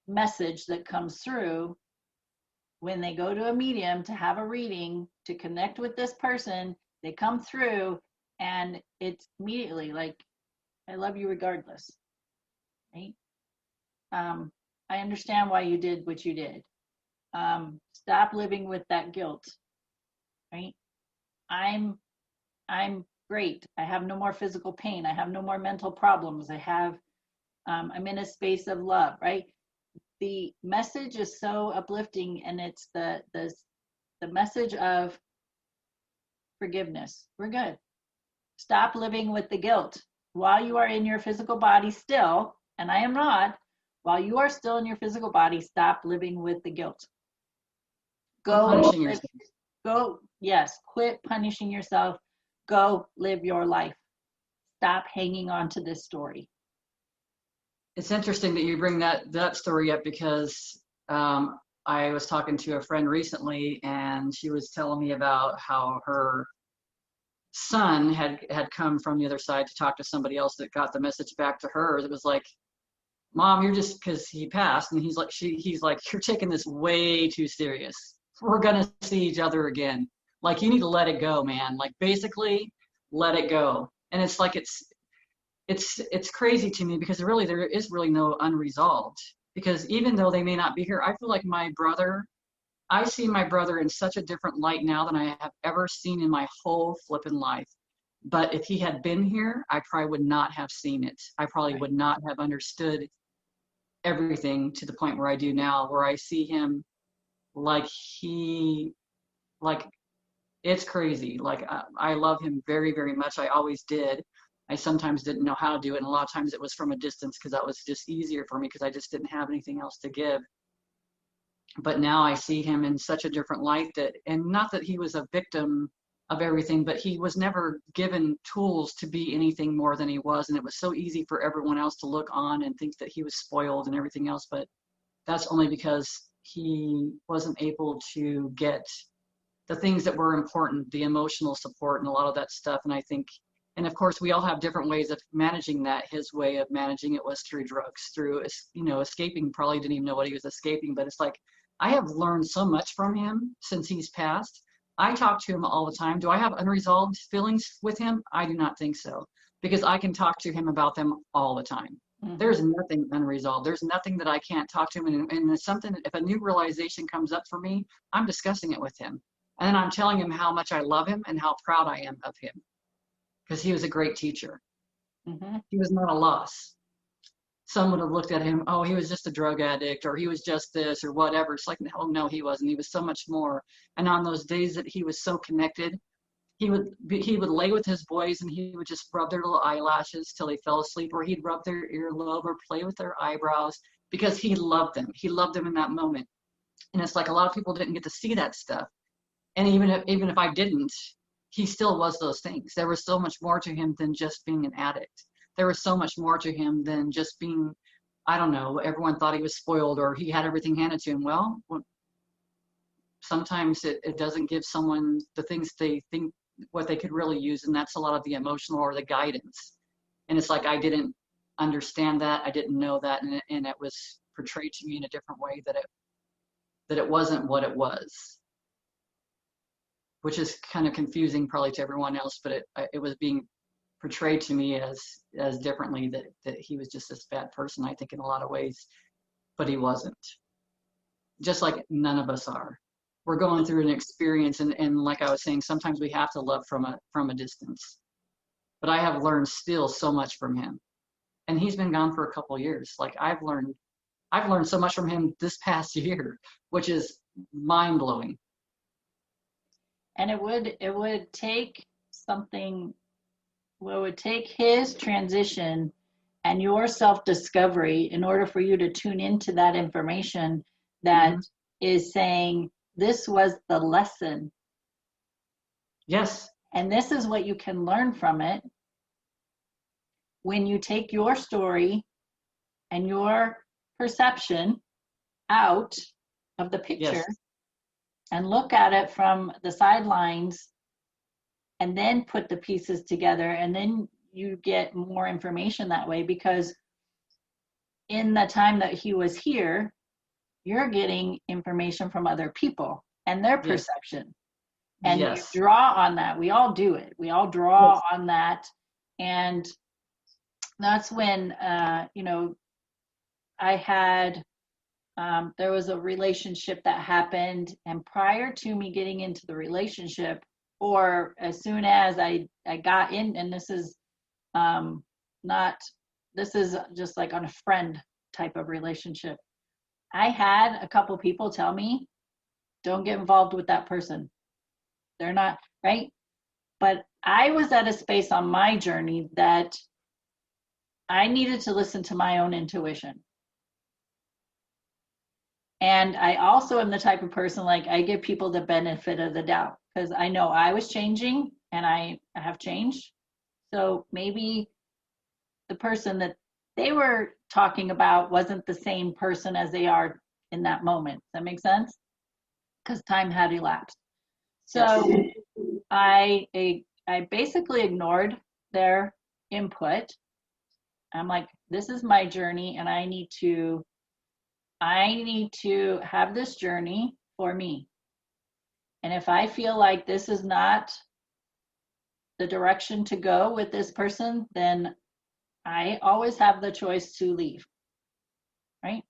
message that comes through when they go to a medium to have a reading, to connect with this person. They come through and it's immediately like, I love you regardless, right? I understand why you did what you did. Stop living with that guilt, right? I'm great. I have no more physical pain. I have no more mental problems. I'm in a space of love, right? The message is so uplifting, and it's the message of forgiveness. We're good. Stop living with the guilt while you are in your physical body still, and I am not. While you are still in your physical body, stop living with the guilt. Quit punishing yourself. Go live your life. Stop hanging on to this story. It's interesting that you bring that story up, because I was talking to a friend recently, and she was telling me about how her son had come from the other side to talk to somebody else that got the message back to her. It was like, Mom, you're just, because he passed, and he's like, you're taking this way too serious. We're gonna see each other again. Like, you need to let it go, man. Like, basically, let it go. And it's like it's crazy to me, because there is really no unresolved. Because even though they may not be here, I feel like I see my brother in such a different light now than I have ever seen in my whole flippin' life. But if he had been here, I probably would not have seen it. I probably would not have understood everything to the point where I do now, where I see him like it's crazy. Like, I love him very, very much. I always did. I sometimes didn't know how to do it, and a lot of times it was from a distance, because that was just easier for me, because I just didn't have anything else to give. But now I see him in such a different light, and not that he was a victim of everything, but he was never given tools to be anything more than he was. And it was so easy for everyone else to look on and think that he was spoiled and everything else. But that's only because he wasn't able to get the things that were important, the emotional support and a lot of that stuff. And I think, and of course, we all have different ways of managing that. His way of managing it was through drugs, through, escaping. Probably didn't even know what he was escaping, but it's like, I have learned so much from him since he's passed. I talk to him all the time. Do I have unresolved feelings with him? I do not think so, because I can talk to him about them all the time. Mhm. There's nothing unresolved. There's nothing that I can't talk to him. And it's something, if a new realization comes up for me, I'm discussing it with him. And then I'm telling him how much I love him and how proud I am of him because he was a great teacher. Mhm. He was not a loss. Some would have looked at him, oh, he was just a drug addict or he was just this or whatever. It's like, oh, no, he wasn't. He was so much more. And on those days that he was so connected, he would lay with his boys and he would just rub their little eyelashes till they fell asleep, or he'd rub their earlobe or play with their eyebrows because he loved them. He loved them in that moment. And it's like a lot of people didn't get to see that stuff. And even if I didn't, he still was those things. There was so much more to him than just being an addict. There was so much more to him than just being, I don't know, everyone thought he was spoiled or he had everything handed to him. Well, sometimes it doesn't give someone the things they think what they could really use, and that's a lot of the emotional or the guidance. And it's like I didn't understand that, I didn't know that, and it was portrayed to me in a different way that it wasn't what it was, which is kind of confusing probably to everyone else, but it was being portrayed to me as differently, that he was just this bad person, I think, in a lot of ways, but he wasn't. Just like none of us are. We're going through an experience, and like I was saying, sometimes we have to love from a distance. But I have learned still so much from him. And he's been gone for a couple of years. Like I've learned so much from him this past year, which is mind blowing. And it would take something, well, it would take his transition and your self-discovery in order for you to tune into that information that Hmm. is saying this was the lesson Yes. and this is what you can learn from it when you take your story and your perception out of the picture Yes. and look at it from the sidelines and then put the pieces together, and then you get more information that way, because in the time that he was here you're getting information from other people and their Yes. perception, and you Yes. draw on that. We all do it. We all draw Yes. on that. And that's when I had there was a relationship that happened, and prior to me getting into the relationship, or as soon as I got in, and this is not, this is just like on a friend type of relationship, I had a couple people tell me, don't get involved with that person. They're not right. But I was at a space on my journey that I needed to listen to my own intuition. And I also am the type of person, like, I give people the benefit of the doubt because I know I was changing and I have changed. So maybe the person that they were talking about wasn't the same person as they are in that moment. Does that make sense? Because time had elapsed. Yes. So I basically ignored their input. I'm like, this is my journey, and I need to have this journey for me. And if I feel like this is not the direction to go with this person, then I always have the choice to leave, right?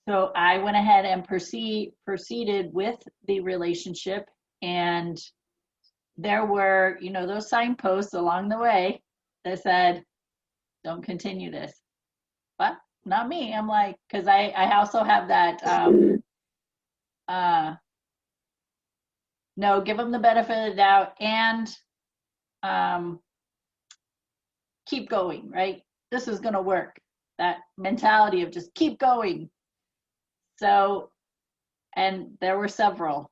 So I went ahead and proceeded with the relationship, and there were, those signposts along the way that said, don't continue this. But not me. I'm like, because I also have that, uh, no, give them the benefit of the doubt and um, keep going, right? This is going to work. That mentality of just keep going. So, and there were several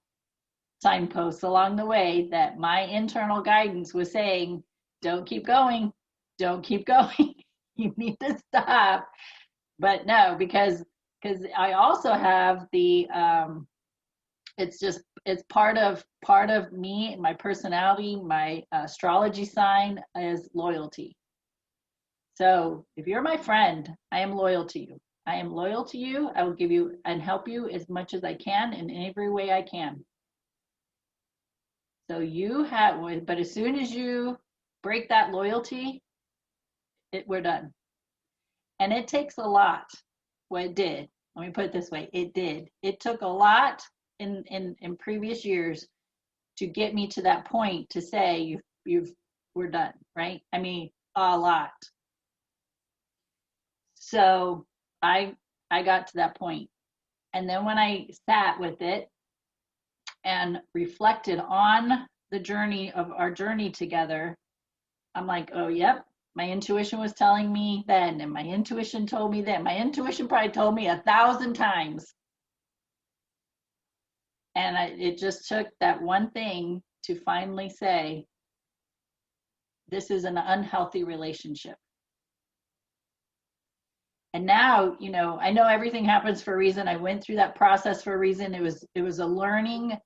signposts along the way that my internal guidance was saying, don't keep going, don't keep going. You need to stop. But no, because I also have the it's part of me, my personality, my astrology sign is loyalty. So if you're my friend, I am loyal to you. I am loyal to you. I will give you and help you as much as I can in every way I can. So you have, but as soon as you break that loyalty, we're done. And it takes a lot. Well, it did. Let me put it this way. It did. It took a lot in previous years to get me to that point to say we're done, right? I mean, a lot. So I got to that point. And then when I sat with it and reflected on the journey of our journey together, I'm like, oh, yep, my intuition was telling me then, and my intuition told me then. My intuition probably told me 1,000 times. And it just took that one thing to finally say, this is an unhealthy relationship. And now, you know, I know everything happens for a reason. I went through that process for a reason. It was a learning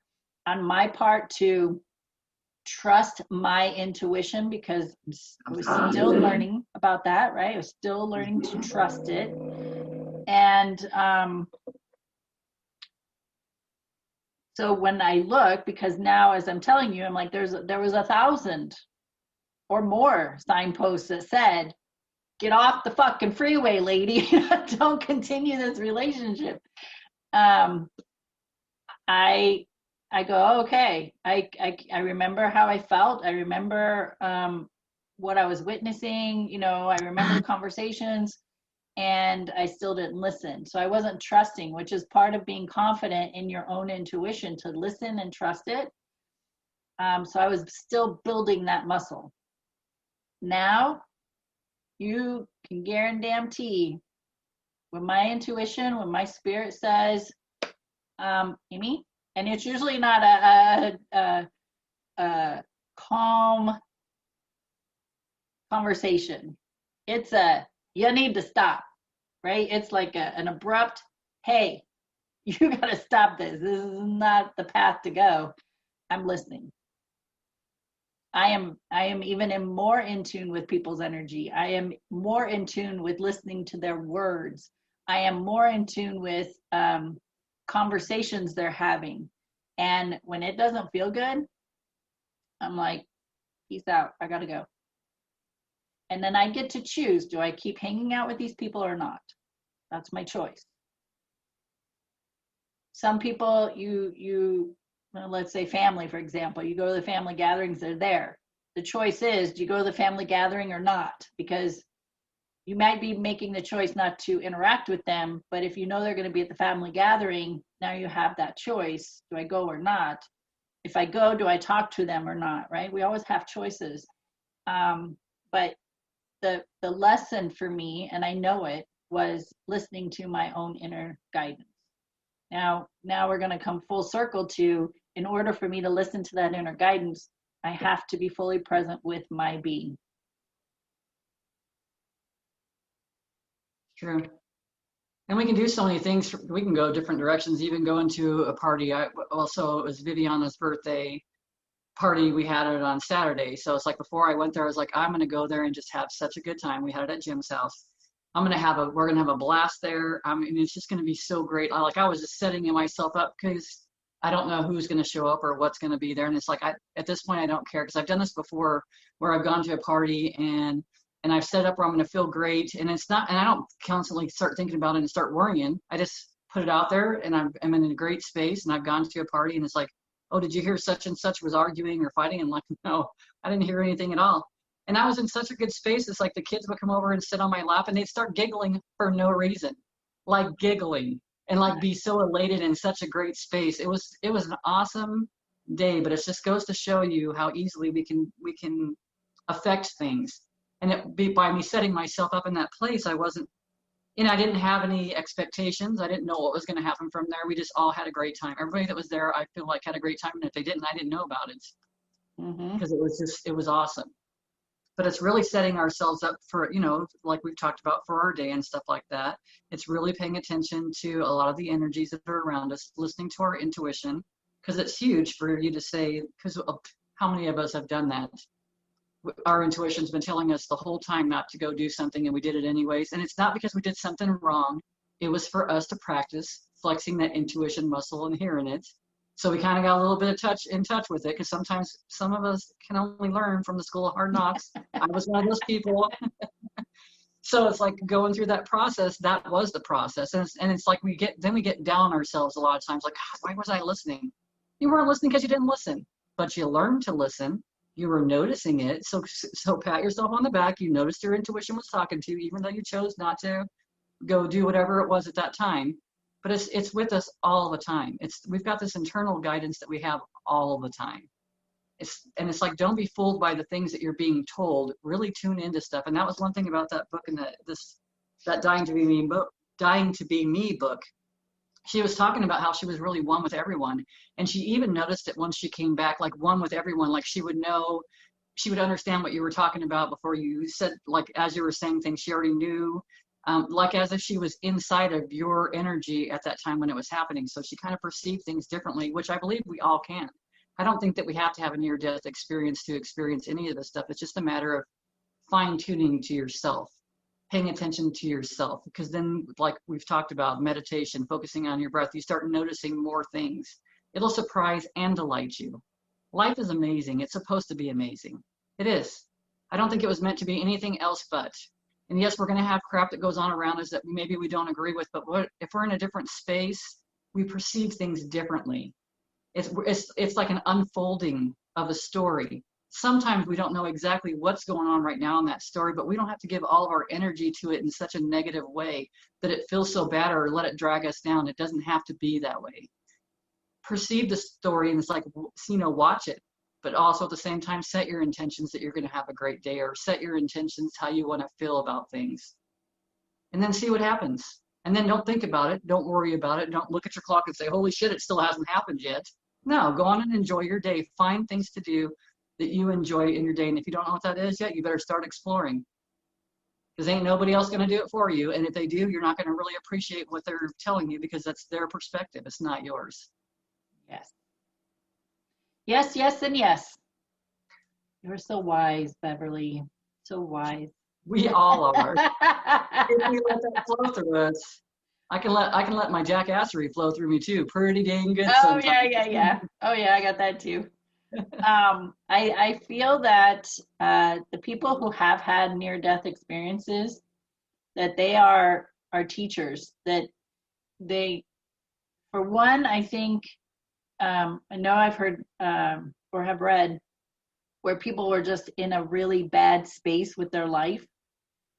on my part to trust my intuition, because I was still learning about that, right? I was still learning to trust it. And so when I look, because now as I'm telling you, I'm like, there was 1,000 or more signposts that said, get off the fucking freeway, lady. Don't continue this relationship. I go, okay. I remember how I felt. I remember what I was witnessing. You know, I remember the conversations, and I still didn't listen. So I wasn't trusting, which is part of being confident in your own intuition, to listen and trust it. So I was still building that muscle. Now, you can guarantee when my intuition, when my spirit says, Amie, and it's usually not a calm conversation. It's you need to stop, right? It's like an abrupt, hey, you got to stop this. This is not the path to go. I'm listening. I am even more in tune with people's energy. I am more in tune with listening to their words. I am more in tune with conversations they're having. And when it doesn't feel good, I'm like, peace out. I got to go. And then I get to choose, do I keep hanging out with these people or not? That's my choice. Some people, well, let's say family, for example, you go to the family gatherings, they're there. The choice is, do you go to the family gathering or not? Because you might be making the choice not to interact with them, but if you know they're going to be at the family gathering, now you have that choice. Do I go or not? If I go, do I talk to them or not, right? We always have choices. But the lesson for me, and I know it, was listening to my own inner guidance. Now we're going to come full circle to, in order for me to listen to that inner guidance, I have to be fully present with my being. True. And we can do so many things. We can go different directions, even go into a party. It was Viviana's birthday party. We had it on Saturday. So it's like, before I went there, I was like, I'm going to go there and just have such a good time. We had it at Jim's house. We're going to have a blast there. I mean, it's just going to be so great. I was just setting myself up, because I don't know who's going to show up or what's going to be there. And it's like, at this point, I don't care, because I've done this before, where I've gone to a party and I've set up where I'm going to feel great. And it's not, and I don't constantly start thinking about it and start worrying. I just put it out there, and I'm in a great space, and I've gone to a party, and it's like, oh, did you hear such and such was arguing or fighting? And like, no, I didn't hear anything at all. And I was in such a good space. It's like the kids would come over and sit on my lap, and they'd start giggling for no reason, like giggling, and like be so elated in such a great space. It was an awesome day, but it just goes to show you how easily we can affect things. And by me setting myself up in that place, I wasn't, I didn't have any expectations. I didn't know what was going to happen from there. We just all had a great time. Everybody that was there, I feel like, had a great time. And if they didn't, I didn't know about it, because it was awesome. But it's really setting ourselves up for, like we've talked about, for our day and stuff like that. It's really paying attention to a lot of the energies that are around us, listening to our intuition, because it's huge for you to say, because how many of us have done that? Our intuition's been telling us the whole time not to go do something, and we did it anyways. And it's not because we did something wrong. It was for us to practice flexing that intuition muscle and hearing it. So we kind of got a little bit in touch with it, because sometimes some of us can only learn from the school of hard knocks. I was one of those people. So it's like going through that process. That was the process, and it's like we get down on ourselves a lot of times. Like, God, why was I listening? You weren't listening because you didn't listen, but you learned to listen. You were noticing it. So pat yourself on the back. You noticed your intuition was talking to you, even though you chose not to go do whatever it was at that time. But it's with us all the time. We've got this internal guidance that we have all the time. It's like, don't be fooled by the things that you're being told. Really tune into stuff. And that was one thing about that book and that Dying to Be Me book. She was talking about how she was really one with everyone. And she even noticed it once she came back, like one with everyone, like she would understand what you were talking about before you said, like, as you were saying things, she already knew, like as if she was inside of your energy at that time when it was happening. So she kind of perceived things differently, which I believe we all can. I don't think that we have to have a near-death experience to experience any of this stuff. It's just a matter of fine-tuning to yourself, paying attention to yourself, because then, like we've talked about, meditation, focusing on your breath, you start noticing more things. It'll surprise and delight you. Life is amazing. It's supposed to be amazing. It is. I don't think it was meant to be anything else but. And yes, we're going to have crap that goes on around us that maybe we don't agree with, but if we're in a different space, we perceive things differently. It's like an unfolding of a story. Sometimes we don't know exactly what's going on right now in that story, but we don't have to give all of our energy to it in such a negative way that it feels so bad or let it drag us down. It doesn't have to be that way. Perceive the story, and it's like, watch it, but also at the same time, set your intentions that you're going to have a great day, or set your intentions how you want to feel about things, and then see what happens. And then don't think about it. Don't worry about it. Don't look at your clock and say, holy shit, it still hasn't happened yet. No, go on and enjoy your day. Find things to do that you enjoy in your day. And if you don't know what that is yet, you better start exploring. Because ain't nobody else going to do it for you. And if they do, you're not going to really appreciate what they're telling you, because that's their perspective. It's not yours. Yes. Yes, yes, and yes. You're so wise, Beverly. So wise. We all are. If we let that flow through us, I can let my jackassery flow through me too. Pretty dang good. Oh, sometimes. yeah. Oh, yeah, I got that too. I feel that the people who have had near-death experiences, that they are teachers. That they, for one, I think, I know I've heard or have read where people were just in a really bad space with their life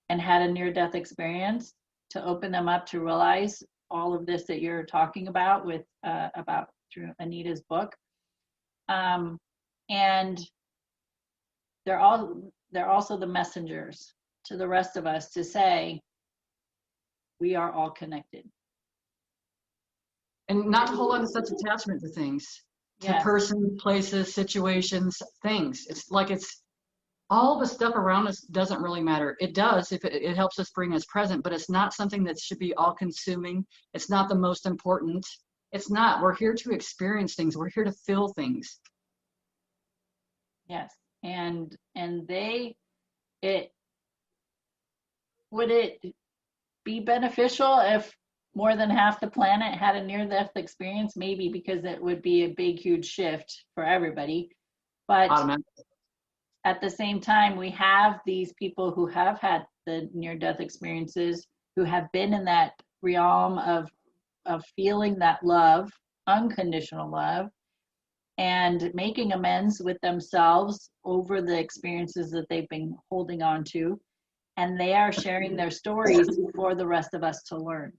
and had a near-death experience to open them up to realize all of this that you're talking about about through Anita's book. And they're also the messengers to the rest of us to say, we are all connected. And not to hold on to such attachment to things, to persons, places, situations, things. It's like all the stuff around us doesn't really matter. It does if it helps us bring us present, but it's not something that should be all consuming. It's not the most important. It's not. We're here to experience things. We're here to feel things. Yes. And would it be beneficial if more than half the planet had a near-death experience? Maybe, because it would be a big, huge shift for everybody. But at the same time, we have these people who have had the near-death experiences, who have been in that realm of feeling that love, unconditional love, and making amends with themselves over the experiences that they've been holding on to. And they are sharing their stories for the rest of us to learn,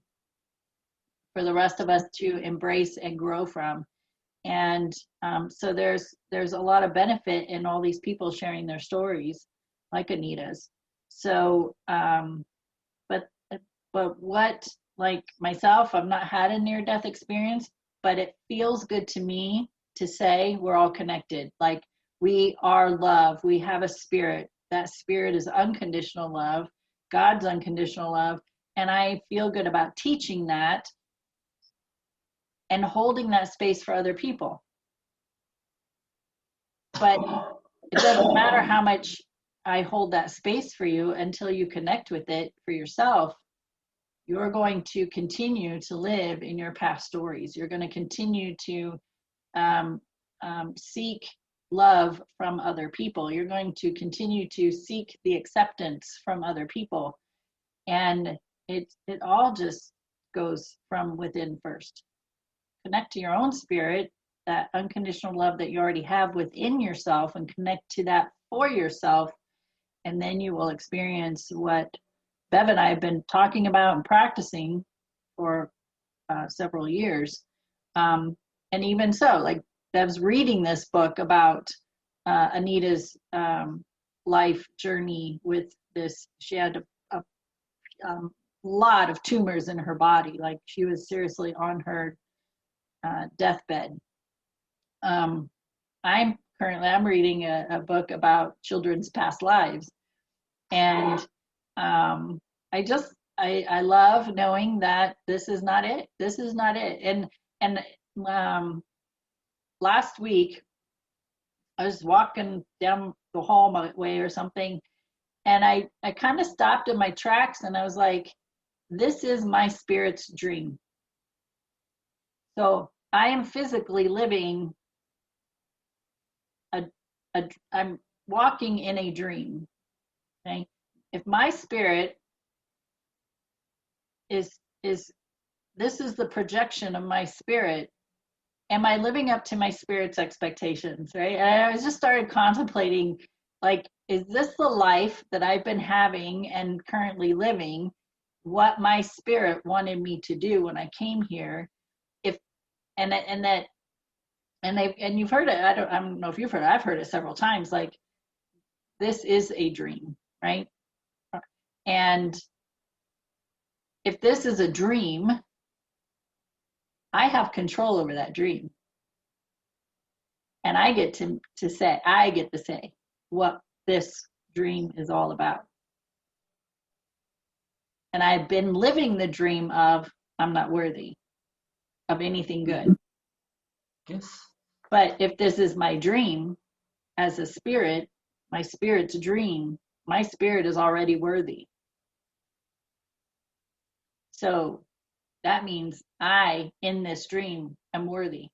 for the rest of us to embrace and grow from. And so there's a lot of benefit in all these people sharing their stories, like Anita's. So, but what, like myself, I've not had a near-death experience, but it feels good to me to say we're all connected. Like, we are love. We have a spirit. That spirit is unconditional love, God's unconditional love. And I feel good about teaching that and holding that space for other people. But it doesn't matter how much I hold that space for you until you connect with it for yourself. You're going to continue to live in your past stories. You're going to continue to seek love from other people. You're going to continue to seek the acceptance from other people. And it all just goes from within first. Connect to your own spirit, that unconditional love that you already have within yourself, and connect to that for yourself. And then you will experience what Bev and I have been talking about and practicing for several years. And even so, like Bev's reading this book about Anita's life journey with this. She had a lot of tumors in her body. Like she was seriously on her deathbed. I'm reading a book about children's past lives, and I love knowing that this is not it. This is not it. And last week I was walking down the hallway or something, and I kind of stopped in my tracks, and I was like, this is my spirit's dream. So I am physically living I'm walking in a dream. Okay? If my spirit is this is the projection of my spirit, am I living up to my spirit's expectations, right? And I just started contemplating, like, is this the life that I've been having and currently living, what my spirit wanted me to do when I came here? And you've heard it. I don't know if you've heard it. I've heard it several times. Like, this is a dream, right? And if this is a dream, I have control over that dream, and I get to say what this dream is all about. And I've been living the dream of I'm not worthy of anything good. Yes. But if this is my dream as a spirit, my spirit's dream, my spirit is already worthy. So that means I, in this dream, am worthy,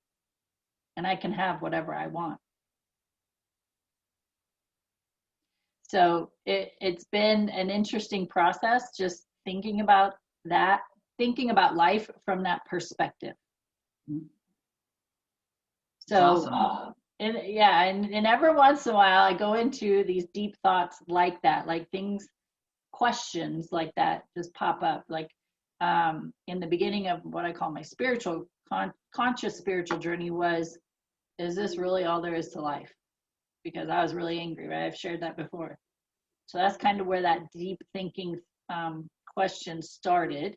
and I can have whatever I want. So it's been an interesting process, just thinking about that, thinking about life from that perspective. So, awesome. And every once in a while, I go into these deep thoughts like that, like questions like that just pop up. Like in the beginning of what I call my spiritual, conscious spiritual journey was, is this really all there is to life? Because I was really angry, right? I've shared that before. So that's kind of where that deep thinking question started,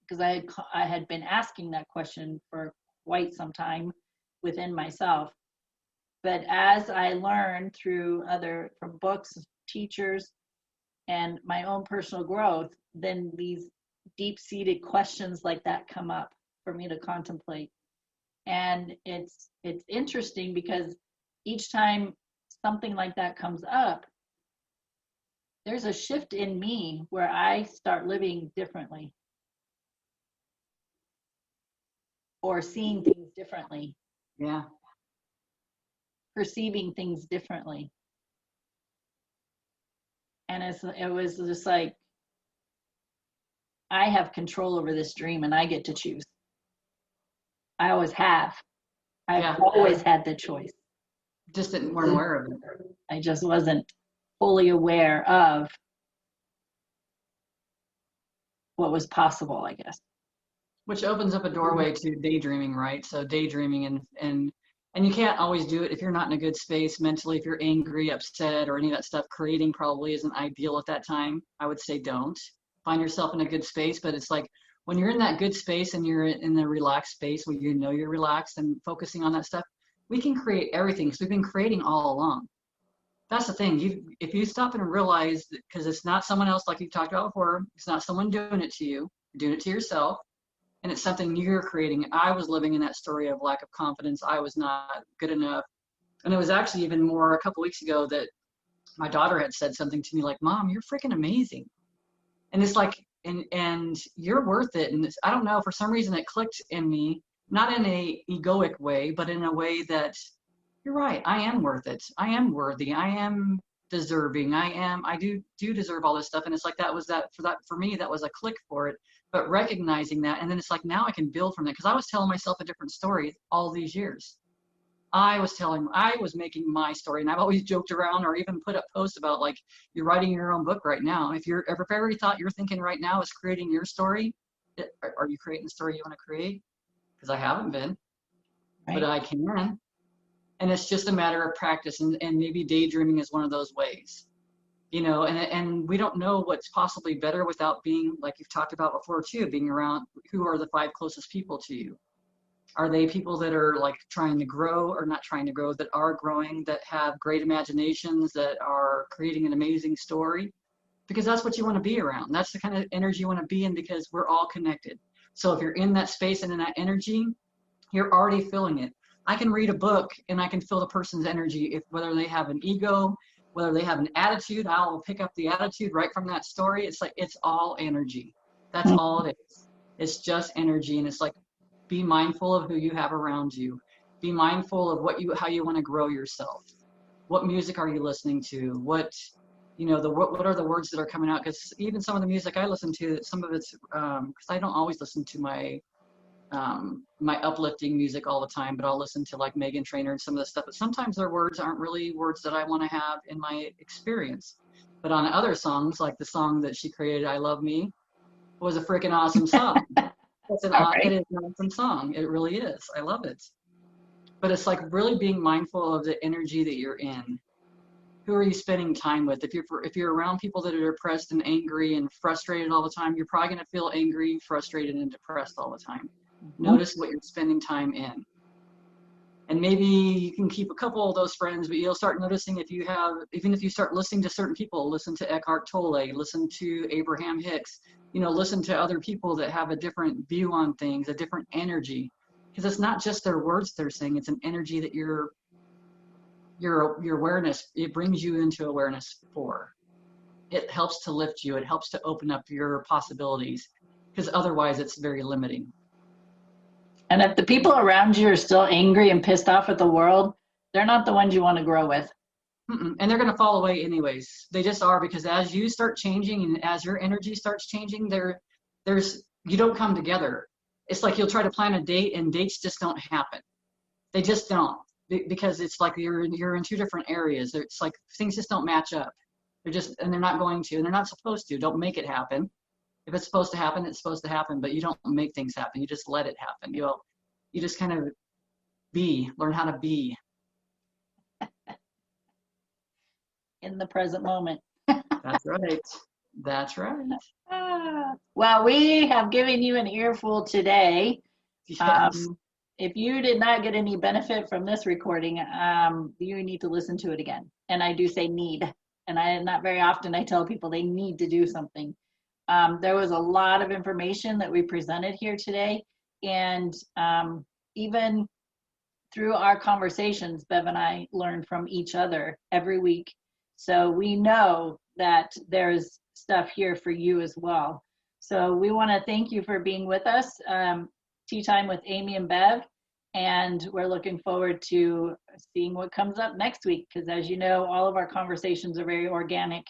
because I had been asking that question for quite some time within myself. But as I learned from books, teachers, and my own personal growth, then these deep-seated questions like that come up for me to contemplate. And it's interesting because each time something like that comes up, there's a shift in me where I start living differently or seeing things differently. Yeah. Perceiving things differently. And it was just like, I have control over this dream and I get to choose. I always have. I've always had the choice. Just weren't aware of it. I just wasn't fully aware of what was possible, I guess. Which opens up a doorway to daydreaming, right? So daydreaming and you can't always do it if you're not in a good space mentally. If you're angry, upset, or any of that stuff, creating probably isn't ideal at that time. I would say don't. Find yourself in a good space, but it's like when you're in that good space and you're in the relaxed space where you know you're relaxed and focusing on that stuff, we can create everything because we've been creating all along. That's the thing. If you stop and realize, because it's not someone else like you talked about before, it's not someone doing it to you, you're doing it to yourself. And it's something you're creating. I was living in that story of lack of confidence. I was not good enough. And it was actually even more a couple weeks ago that my daughter had said something to me like, Mom, you're freaking amazing. And it's like, and you're worth it. And I don't know, for some reason it clicked in me, not in a egoic way, but in a way that you're right. I am worth it. I am worthy. I am deserving. I do deserve all this stuff. And it's like, for me, that was a click for it. But recognizing that, and then it's like, now I can build from that. Because I was telling myself a different story all these years. I was making my story, and I've always joked around or even put up posts about, like, you're writing your own book right now. If every thought you're thinking right now is creating your story, are you creating the story you want to create? Because I haven't been, Right. but I can. And it's just a matter of practice, and maybe daydreaming is one of those ways, and we don't know what's possibly better without being, like you've talked about before too, being around who are the 5 closest people to you. Are they people that are like trying to grow or not trying to grow, that are growing, that have great imaginations, that are creating an amazing story? Because that's what you want to be around. That's the kind of energy you want to be in, because we're all connected. So if you're in that space and in that energy, you're already feeling it. I can read a book and I can feel the person's energy, whether they have an ego, whether they have an attitude. I'll pick up the attitude right from that story. It's like, it's all energy. That's all it is. It's just energy. And it's like, be mindful of who you have around you. Be mindful of how you want to grow yourself. What music are you listening to? What are the words that are coming out? Because even some of the music I listen to, some of it's because I don't always listen to my uplifting music all the time, but I'll listen to like Meghan Trainor and some of the stuff. But sometimes their words aren't really words that I want to have in my experience. But on other songs, like the song that she created, "I Love Me," was a freaking awesome song. It is an awesome song. It really is. I love it. But it's like really being mindful of the energy that you're in. Who are you spending time with? If you're around people that are depressed and angry and frustrated all the time, you're probably going to feel angry, frustrated, and depressed all the time. Notice what you're spending time in. And maybe you can keep a couple of those friends, but you'll start noticing even if you start listening to certain people, listen to Eckhart Tolle, listen to Abraham Hicks, listen to other people that have a different view on things, a different energy. Because it's not just their words they're saying, it's an energy that your awareness, it brings you into awareness for. It helps to lift you. It helps to open up your possibilities, because otherwise it's very limiting. And if the people around you are still angry and pissed off at the world, they're not the ones you want to grow with. And they're going to fall away anyways. They just are, because as you start changing and as your energy starts changing, you don't come together. It's like you'll try to plan a date and dates just don't happen. They just don't, because it's like you're in 2 different areas. It's like things just don't match up. They're not going to, and they're not supposed to. Don't make it happen. If it's supposed to happen, it's supposed to happen, but you don't make things happen. You just let it happen. You just kind of learn how to be. In the present moment. That's right. That's right. Well, we have given you an earful today. Yes. If you did not get any benefit from this recording, you need to listen to it again. And I do say need. And not very often I tell people they need to do something. There was a lot of information that we presented here today. And even through our conversations, Bev and I learn from each other every week. So we know that there's stuff here for you as well. So we want to thank you for being with us. Tea Time with Amie and Bev. And we're looking forward to seeing what comes up next week. Because as you know, all of our conversations are very organic.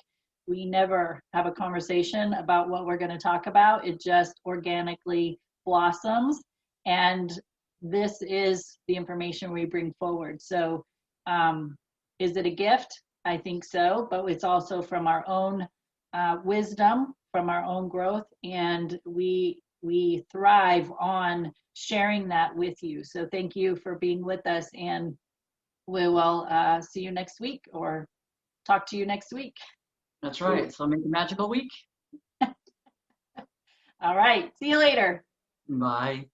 We never have a conversation about what we're going to talk about. It just organically blossoms. And this is the information we bring forward. So is it a gift? I think so. But it's also from our own wisdom, from our own growth. And we thrive on sharing that with you. So thank you for being with us. And we will see you next week or talk to you next week. That's right. So make a magical week. All right. See you later. Bye.